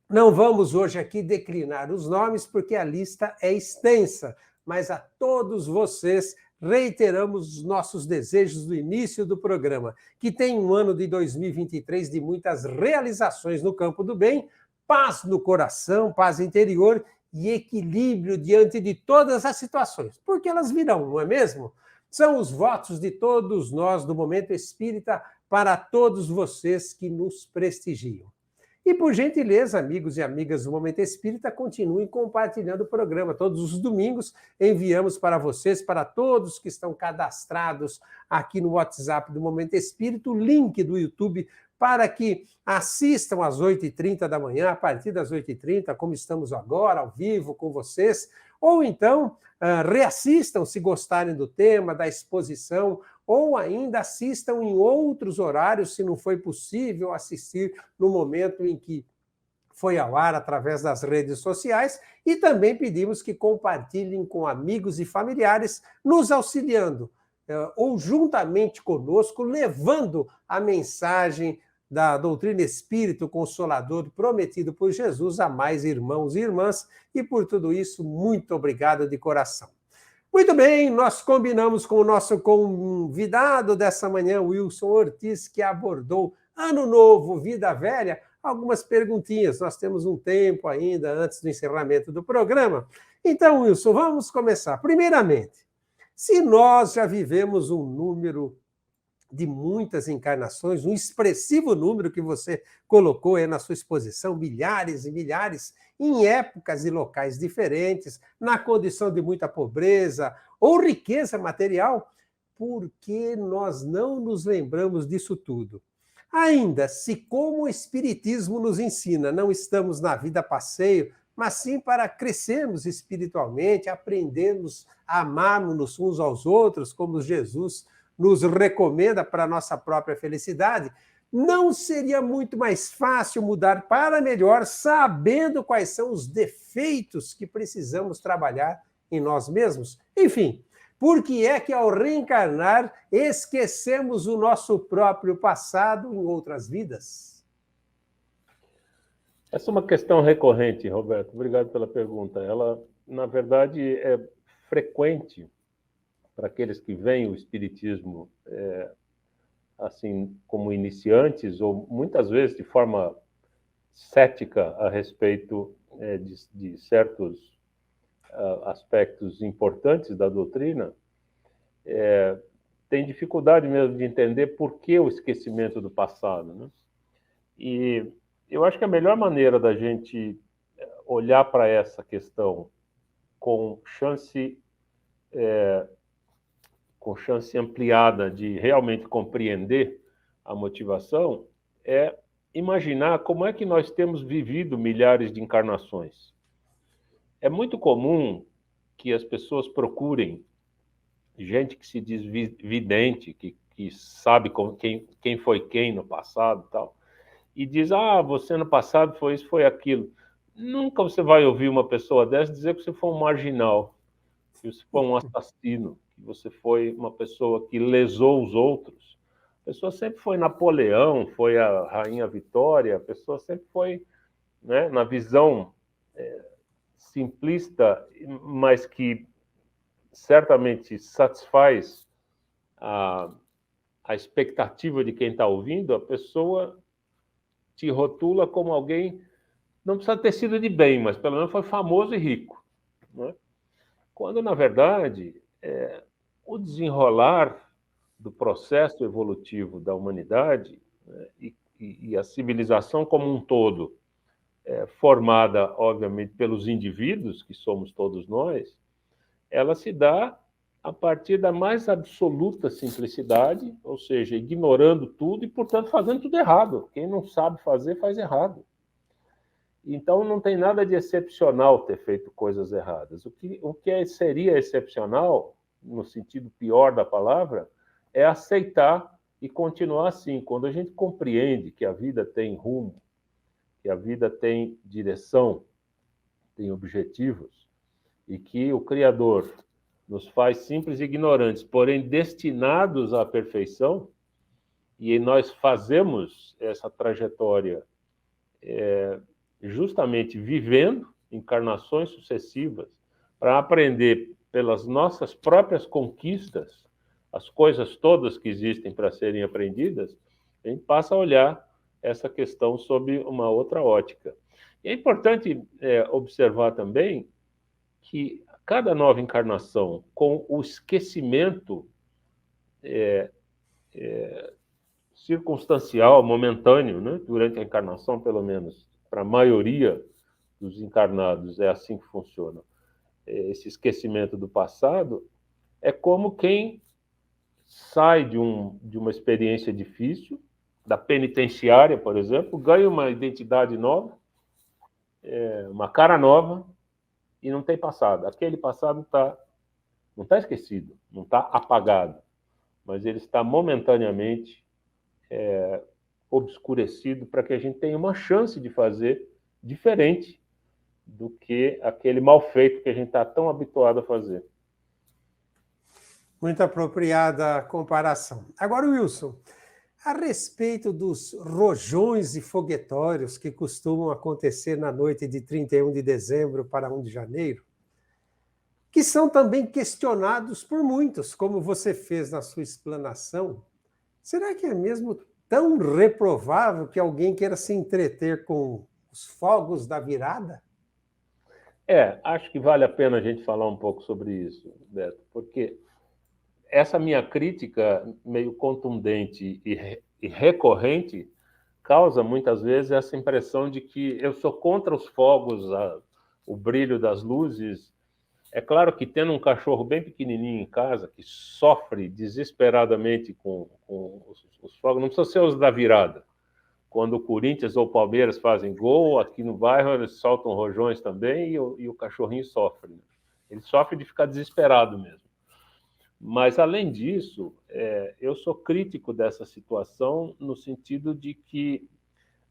Não vamos hoje aqui declinar os nomes, porque a lista é extensa, mas a todos vocês reiteramos os nossos desejos do início do programa, que tem um ano de 2023 de muitas realizações no campo do bem, paz no coração, paz interior e equilíbrio diante de todas as situações, porque elas virão, não é mesmo? São os votos de todos nós do Momento Espírita para todos vocês que nos prestigiam. E, por gentileza, amigos e amigas do Momento Espírita, continuem compartilhando o programa. Todos os domingos enviamos para vocês, para todos que estão cadastrados aqui no WhatsApp do Momento Espírita, o link do YouTube para que assistam às 8h30 da manhã, a partir das 8h30, como estamos agora, ao vivo com vocês, ou então reassistam se gostarem do tema, da exposição, ou ainda assistam em outros horários, se não foi possível assistir no momento em que foi ao ar através das redes sociais, e também pedimos que compartilhem com amigos e familiares, nos auxiliando, ou juntamente conosco, levando a mensagem da doutrina espírita consolador prometido por Jesus a mais irmãos e irmãs, e por tudo isso, muito obrigado de coração. Muito bem, nós combinamos com o nosso convidado dessa manhã, Wilson Ortiz, que abordou Ano Novo, Vida Velha, algumas perguntinhas. Nós temos um tempo ainda antes do encerramento do programa. Então, Wilson, vamos começar. Primeiramente, se nós já vivemos um número de muitas encarnações, um expressivo número que você colocou aí na sua exposição, milhares e milhares, em épocas e locais diferentes, na condição de muita pobreza ou riqueza material, por que nós não nos lembramos disso tudo? Ainda, se como o Espiritismo nos ensina, não estamos na vida a passeio, mas sim para crescermos espiritualmente, aprendermos a amarmos uns aos outros, como Jesus nos recomenda para a nossa própria felicidade, não seria muito mais fácil mudar para melhor, sabendo quais são os defeitos que precisamos trabalhar em nós mesmos? Enfim, por que é que ao reencarnar esquecemos o nosso próprio passado em outras vidas? Essa é uma questão recorrente, Roberto. Obrigado pela pergunta. Ela, na verdade, é frequente para aqueles que veem o Espiritismo assim como iniciantes, ou muitas vezes de forma cética a respeito de certos aspectos importantes da doutrina, tem dificuldade mesmo de entender por que o esquecimento do passado, né? E eu acho que a melhor maneira da gente olhar para essa questão com chance ampliada de realmente compreender a motivação é imaginar como é que nós temos vivido milhares de encarnações. É muito comum que as pessoas procurem gente que se diz vidente, que sabe quem foi quem no passado e tal, e diz, você no passado foi isso, foi aquilo. Nunca você vai ouvir uma pessoa dessa dizer que você foi um marginal, que você foi um assassino, que você foi uma pessoa que lesou os outros. A pessoa sempre foi Napoleão, foi a Rainha Vitória, a pessoa sempre foi, né, na visão simplista, mas que certamente satisfaz a expectativa de quem está ouvindo, a pessoa te rotula como alguém, não precisa ter sido de bem, mas pelo menos foi famoso e rico, né? Quando, na verdade, o desenrolar do processo evolutivo da humanidade, né, e a civilização como um todo, formada, obviamente, pelos indivíduos, que somos todos nós, ela se dá a partir da mais absoluta simplicidade, ou seja, ignorando tudo e, portanto, fazendo tudo errado. Quem não sabe fazer, faz errado. Então, não tem nada de excepcional ter feito coisas erradas. O que seria excepcional, no sentido pior da palavra, é aceitar e continuar assim. Quando a gente compreende que a vida tem rumo, que a vida tem direção, tem objetivos, e que o Criador nos faz simples e ignorantes, porém destinados à perfeição, e nós fazemos essa trajetória justamente vivendo encarnações sucessivas para aprender pelas nossas próprias conquistas as coisas todas que existem para serem aprendidas, a gente passa a olhar essa questão sob uma outra ótica. E é importante observar também que cada nova encarnação, com o esquecimento circunstancial, momentâneo, né, durante a encarnação, pelo menos, para a maioria dos encarnados é assim que funciona. Esse esquecimento do passado é como quem sai de uma experiência difícil, da penitenciária, por exemplo, ganha uma identidade nova, uma cara nova, e não tem passado. Aquele passado não está esquecido, não está apagado, mas ele está momentaneamente obscurecido para que a gente tenha uma chance de fazer diferente do que aquele mal feito que a gente está tão habituado a fazer. Muito apropriada a comparação. Agora, Wilson, a respeito dos rojões e foguetórios que costumam acontecer na noite de 31 de dezembro para 1 de janeiro, que são também questionados por muitos, como você fez na sua explanação, será que é mesmo tão reprovável que alguém queira se entreter com os fogos da virada? Acho que vale a pena a gente falar um pouco sobre isso, Beto, porque essa minha crítica meio contundente e recorrente causa muitas vezes essa impressão de que eu sou contra os fogos, o brilho das luzes. É claro que tendo um cachorro bem pequenininho em casa, que sofre desesperadamente com os fogos, não precisa ser os da virada. Quando o Corinthians ou o Palmeiras fazem gol, aqui no bairro eles soltam rojões também e o cachorrinho sofre. Ele sofre de ficar desesperado mesmo. Mas, além disso, eu sou crítico dessa situação no sentido de que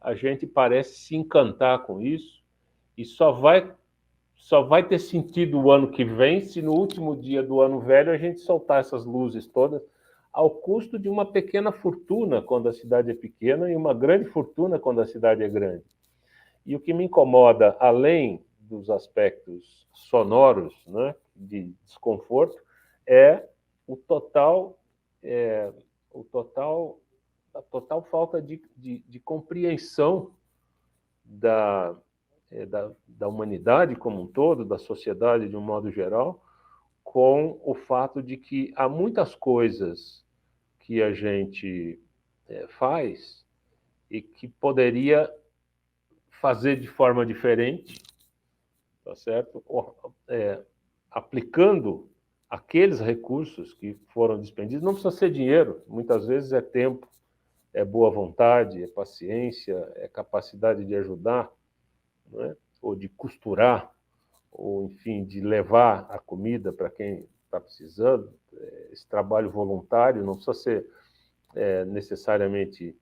a gente parece se encantar com isso e só vai ter sentido o ano que vem se no último dia do ano velho a gente soltar essas luzes todas ao custo de uma pequena fortuna quando a cidade é pequena e uma grande fortuna quando a cidade é grande. E o que me incomoda, além dos aspectos sonoros, né, de desconforto, é a total falta de compreensão da humanidade como um todo, da sociedade de um modo geral, com o fato de que há muitas coisas que a gente faz e que poderia fazer de forma diferente, tá certo? Aplicando aqueles recursos que foram despendidos. Não precisa ser dinheiro, muitas vezes é tempo, é boa vontade, é paciência, é capacidade de ajudar, não é? Ou de costurar, ou, enfim, de levar a comida para quem está precisando. Esse trabalho voluntário não precisa ser necessariamente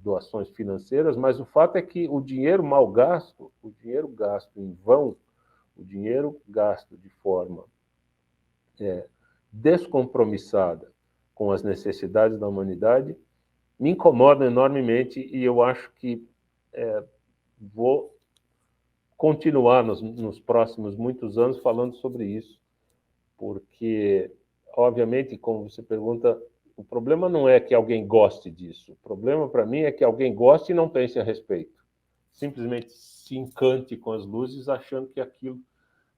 doações financeiras, mas o fato é que o dinheiro mal gasto, o dinheiro gasto em vão, o dinheiro gasto de forma descompromissada com as necessidades da humanidade, me incomoda enormemente, e eu acho que vou continuar nos próximos muitos anos falando sobre isso, porque, obviamente, como você pergunta, o problema não é que alguém goste disso, o problema para mim é que alguém goste e não pense a respeito, simplesmente se encante com as luzes achando que aquilo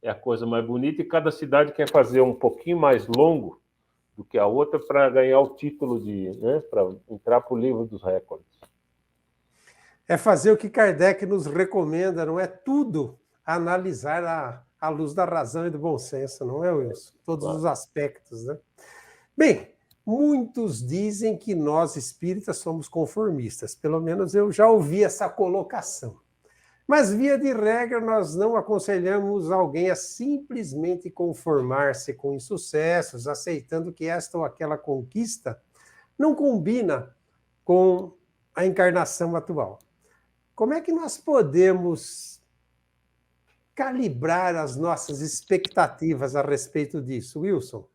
é a coisa mais bonita, e cada cidade quer fazer um pouquinho mais longo do que a outra para ganhar o título para entrar para o livro dos recordes. É fazer o que Kardec nos recomenda, não é tudo analisar à luz da razão e do bom senso, não é, Wilson? Todos os aspectos, né? Bem, muitos dizem que nós espíritas somos conformistas, pelo menos eu já ouvi essa colocação. Mas, via de regra, nós não aconselhamos alguém a simplesmente conformar-se com insucessos, aceitando que esta ou aquela conquista não combina com a encarnação atual. Como é que nós podemos calibrar as nossas expectativas a respeito disso, Wilson?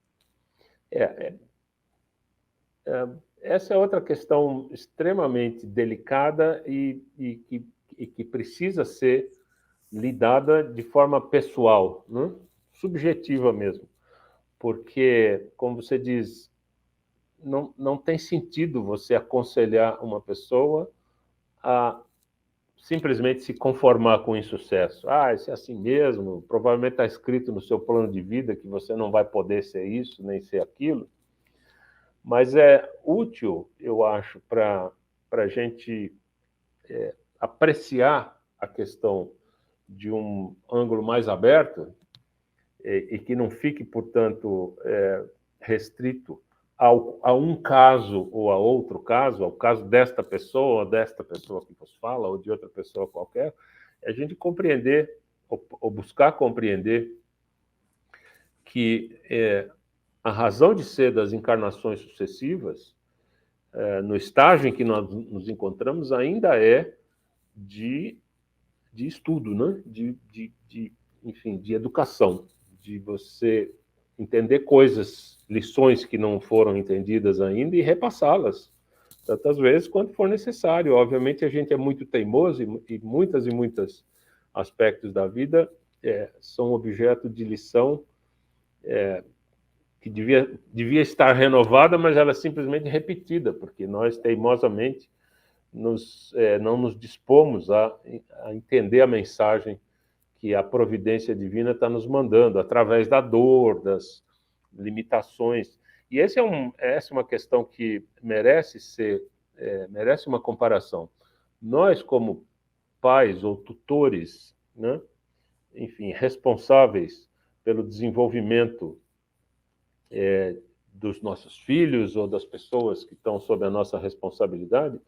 Essa é outra questão extremamente delicada e que precisa ser lidada de forma pessoal, né? Subjetiva mesmo, porque, como você diz, não tem sentido você aconselhar uma pessoa a simplesmente se conformar com o insucesso. Isso é assim mesmo, provavelmente está escrito no seu plano de vida que você não vai poder ser isso, nem ser aquilo. Mas é útil, eu acho, para a gente apreciar a questão de um ângulo mais aberto e que não fique, portanto, restrito a um caso ou a outro caso, ao caso desta pessoa que vos fala, ou de outra pessoa qualquer, é a gente compreender, ou buscar compreender que a razão de ser das encarnações sucessivas, no estágio em que nós nos encontramos, ainda é de estudo, né? Enfim, de educação, de você entender coisas, lições que não foram entendidas ainda e repassá-las tantas vezes quanto for necessário. Obviamente, a gente é muito teimoso e muitos aspectos da vida são objeto de lição que devia estar renovada, mas ela é simplesmente repetida, porque nós, teimosamente, não nos dispomos a entender a mensagem que a providência divina está nos mandando, através da dor, das limitações. E essa é uma questão que merece uma comparação. Nós, como pais ou tutores, né, enfim, responsáveis pelo desenvolvimento dos nossos filhos ou das pessoas que estão sob a nossa responsabilidade,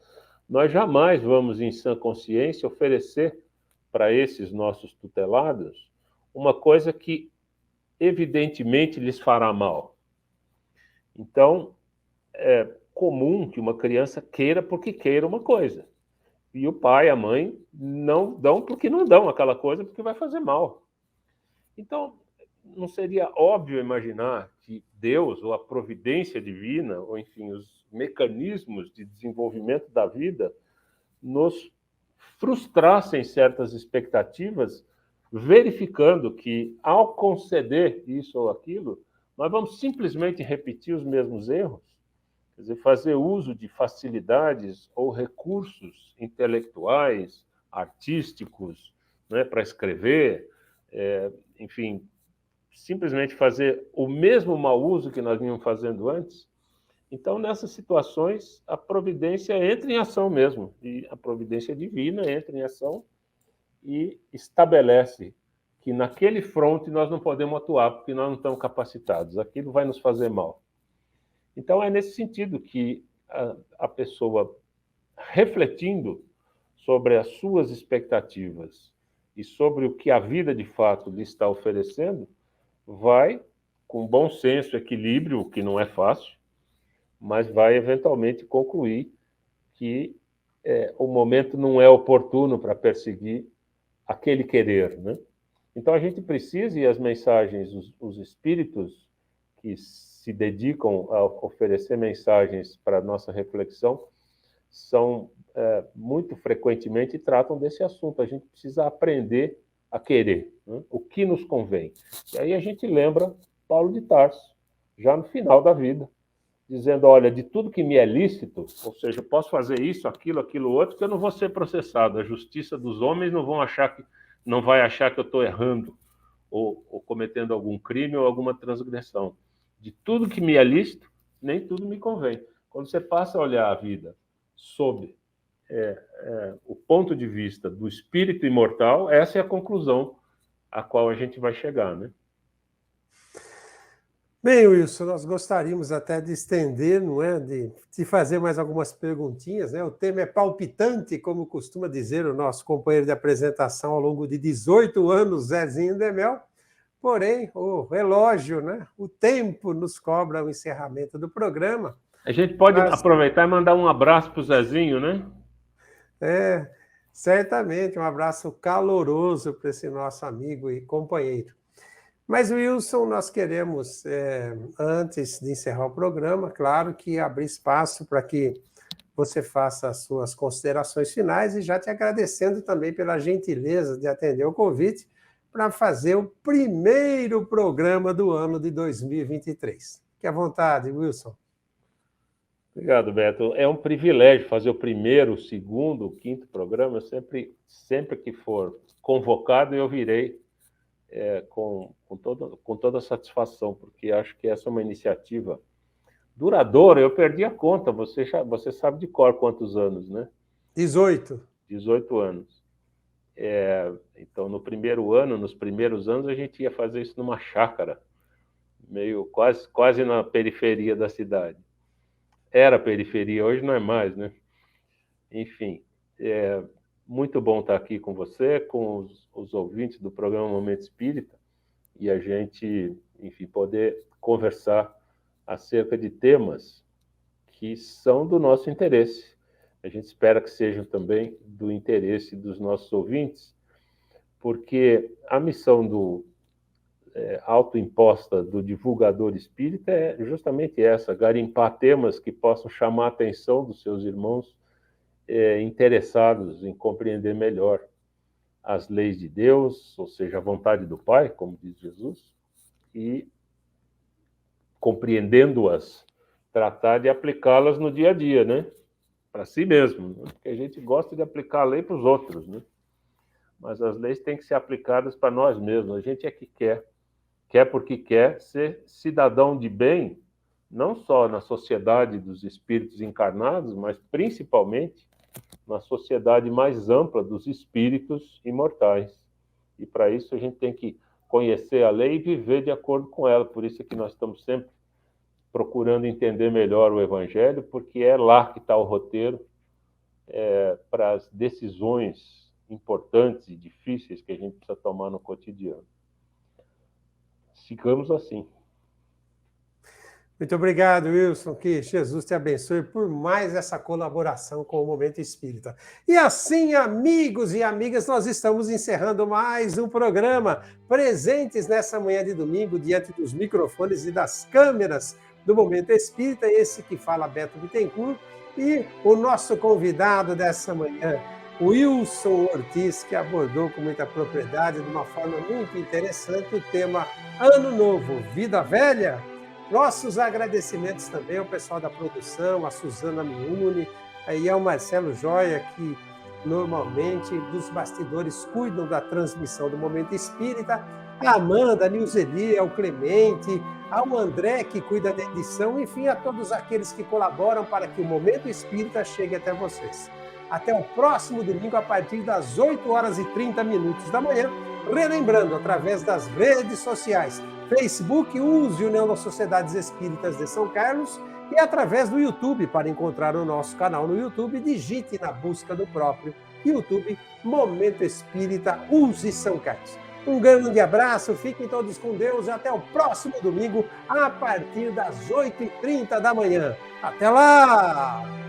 nós jamais vamos, em sã consciência, oferecer para esses nossos tutelados uma coisa que evidentemente lhes fará mal. Então, é comum que uma criança queira porque queira uma coisa, e o pai e a mãe não dão porque não dão aquela coisa porque vai fazer mal. Então, não seria óbvio imaginar que Deus, ou a providência divina, ou enfim, os mecanismos de desenvolvimento da vida, nos frustrassem certas expectativas, verificando que, ao conceder isso ou aquilo, nós vamos simplesmente repetir os mesmos erros, quer dizer, fazer uso de facilidades ou recursos intelectuais, artísticos, né, para escrever, enfim, simplesmente fazer o mesmo mau uso que nós vínhamos fazendo antes, Então, nessas situações, a providência entra em ação mesmo, e a providência divina entra em ação e estabelece que naquele fronte nós não podemos atuar, porque nós não estamos capacitados, aquilo vai nos fazer mal. Então, é nesse sentido que a pessoa, refletindo sobre as suas expectativas e sobre o que a vida de fato lhe está oferecendo, vai, com bom senso, equilíbrio, o que não é fácil, mas vai eventualmente concluir que o momento não é oportuno para perseguir aquele querer, né? Então a gente precisa, e as mensagens, os espíritos que se dedicam a oferecer mensagens para a nossa reflexão, são muito frequentemente tratam desse assunto. A gente precisa aprender a querer, né? O que nos convém. E aí a gente lembra Paulo de Tarso, já no final da vida, dizendo, olha, de tudo que me é lícito, ou seja, eu posso fazer isso, aquilo outro, que eu não vou ser processado. A justiça dos homens não vai achar que eu estou errando ou cometendo algum crime ou alguma transgressão. De tudo que me é lícito, nem tudo me convém. Quando você passa a olhar a vida sob o ponto de vista do espírito imortal, essa é a conclusão a qual a gente vai chegar, né? Bem, Wilson, nós gostaríamos até de estender, não é? De fazer mais algumas perguntinhas, né? O tema é palpitante, como costuma dizer o nosso companheiro de apresentação ao longo de 18 anos, Zezinho Demel. Porém, o relógio, né? O tempo nos cobra o encerramento do programa. A gente pode aproveitar e mandar um abraço para o Zezinho, né? Certamente, um abraço caloroso para esse nosso amigo e companheiro. Mas, Wilson, nós queremos, antes de encerrar o programa, claro que abrir espaço para que você faça as suas considerações finais e já te agradecendo também pela gentileza de atender o convite para fazer o primeiro programa do ano de 2023. Fique à vontade, Wilson. Obrigado, Beto. É um privilégio fazer o primeiro, o segundo, o quinto programa. Sempre que for convocado, eu virei com toda a satisfação, porque acho que essa é uma iniciativa duradoura. Eu perdi a conta, você sabe de cor quantos anos, né? 18. 18 anos. Então, nos primeiros anos, a gente ia fazer isso numa chácara, meio quase na periferia da cidade. Era periferia, hoje não é mais, né? Enfim, muito bom estar aqui com você, com os ouvintes do programa Momento Espírita, e a gente, enfim, poder conversar acerca de temas que são do nosso interesse. A gente espera que sejam também do interesse dos nossos ouvintes, porque a missão autoimposta do divulgador espírita é justamente essa, garimpar temas que possam chamar a atenção dos seus irmãos interessados em compreender melhor as leis de Deus, ou seja, a vontade do Pai, como diz Jesus, e, compreendendo-as, tratar de aplicá-las no dia a dia, né? Para si mesmo, né? Porque a gente gosta de aplicar a lei para os outros, né? Mas as leis têm que ser aplicadas para nós mesmos. A gente é que quer porque quer ser cidadão de bem, não só na sociedade dos espíritos encarnados, mas principalmente na sociedade mais ampla dos espíritos imortais. E para isso a gente tem que conhecer a lei e viver de acordo com ela. Por isso é que nós estamos sempre procurando entender melhor o Evangelho, porque é lá que está o roteiro para as decisões importantes e difíceis que a gente precisa tomar no cotidiano. Sigamos assim. Muito obrigado, Wilson. Que Jesus te abençoe por mais essa colaboração com o Momento Espírita. E assim, amigos e amigas, nós estamos encerrando mais um programa, presentes nessa manhã de domingo, diante dos microfones e das câmeras do Momento Espírita, esse que fala Beto Bittencourt, e o nosso convidado dessa manhã, Wilson Ortiz, que abordou com muita propriedade, de uma forma muito interessante, o tema Ano Novo, Vida Velha. Nossos agradecimentos também ao pessoal da produção, a Suzana Miune, aí ao Marcelo Joia, que normalmente dos bastidores cuidam da transmissão do Momento Espírita, a Amanda, a Nilzeli, ao Clemente, ao André, que cuida da edição, enfim, a todos aqueles que colaboram para que o Momento Espírita chegue até vocês. Até o próximo domingo, a partir das 8h30 da manhã, relembrando, através das redes sociais, Facebook, use União das Sociedades Espíritas de São Carlos, e através do YouTube. Para encontrar o nosso canal no YouTube, digite na busca do próprio YouTube Momento Espírita Use São Carlos. Um grande abraço, fiquem todos com Deus e até o próximo domingo, a partir das 8h30 da manhã. Até lá!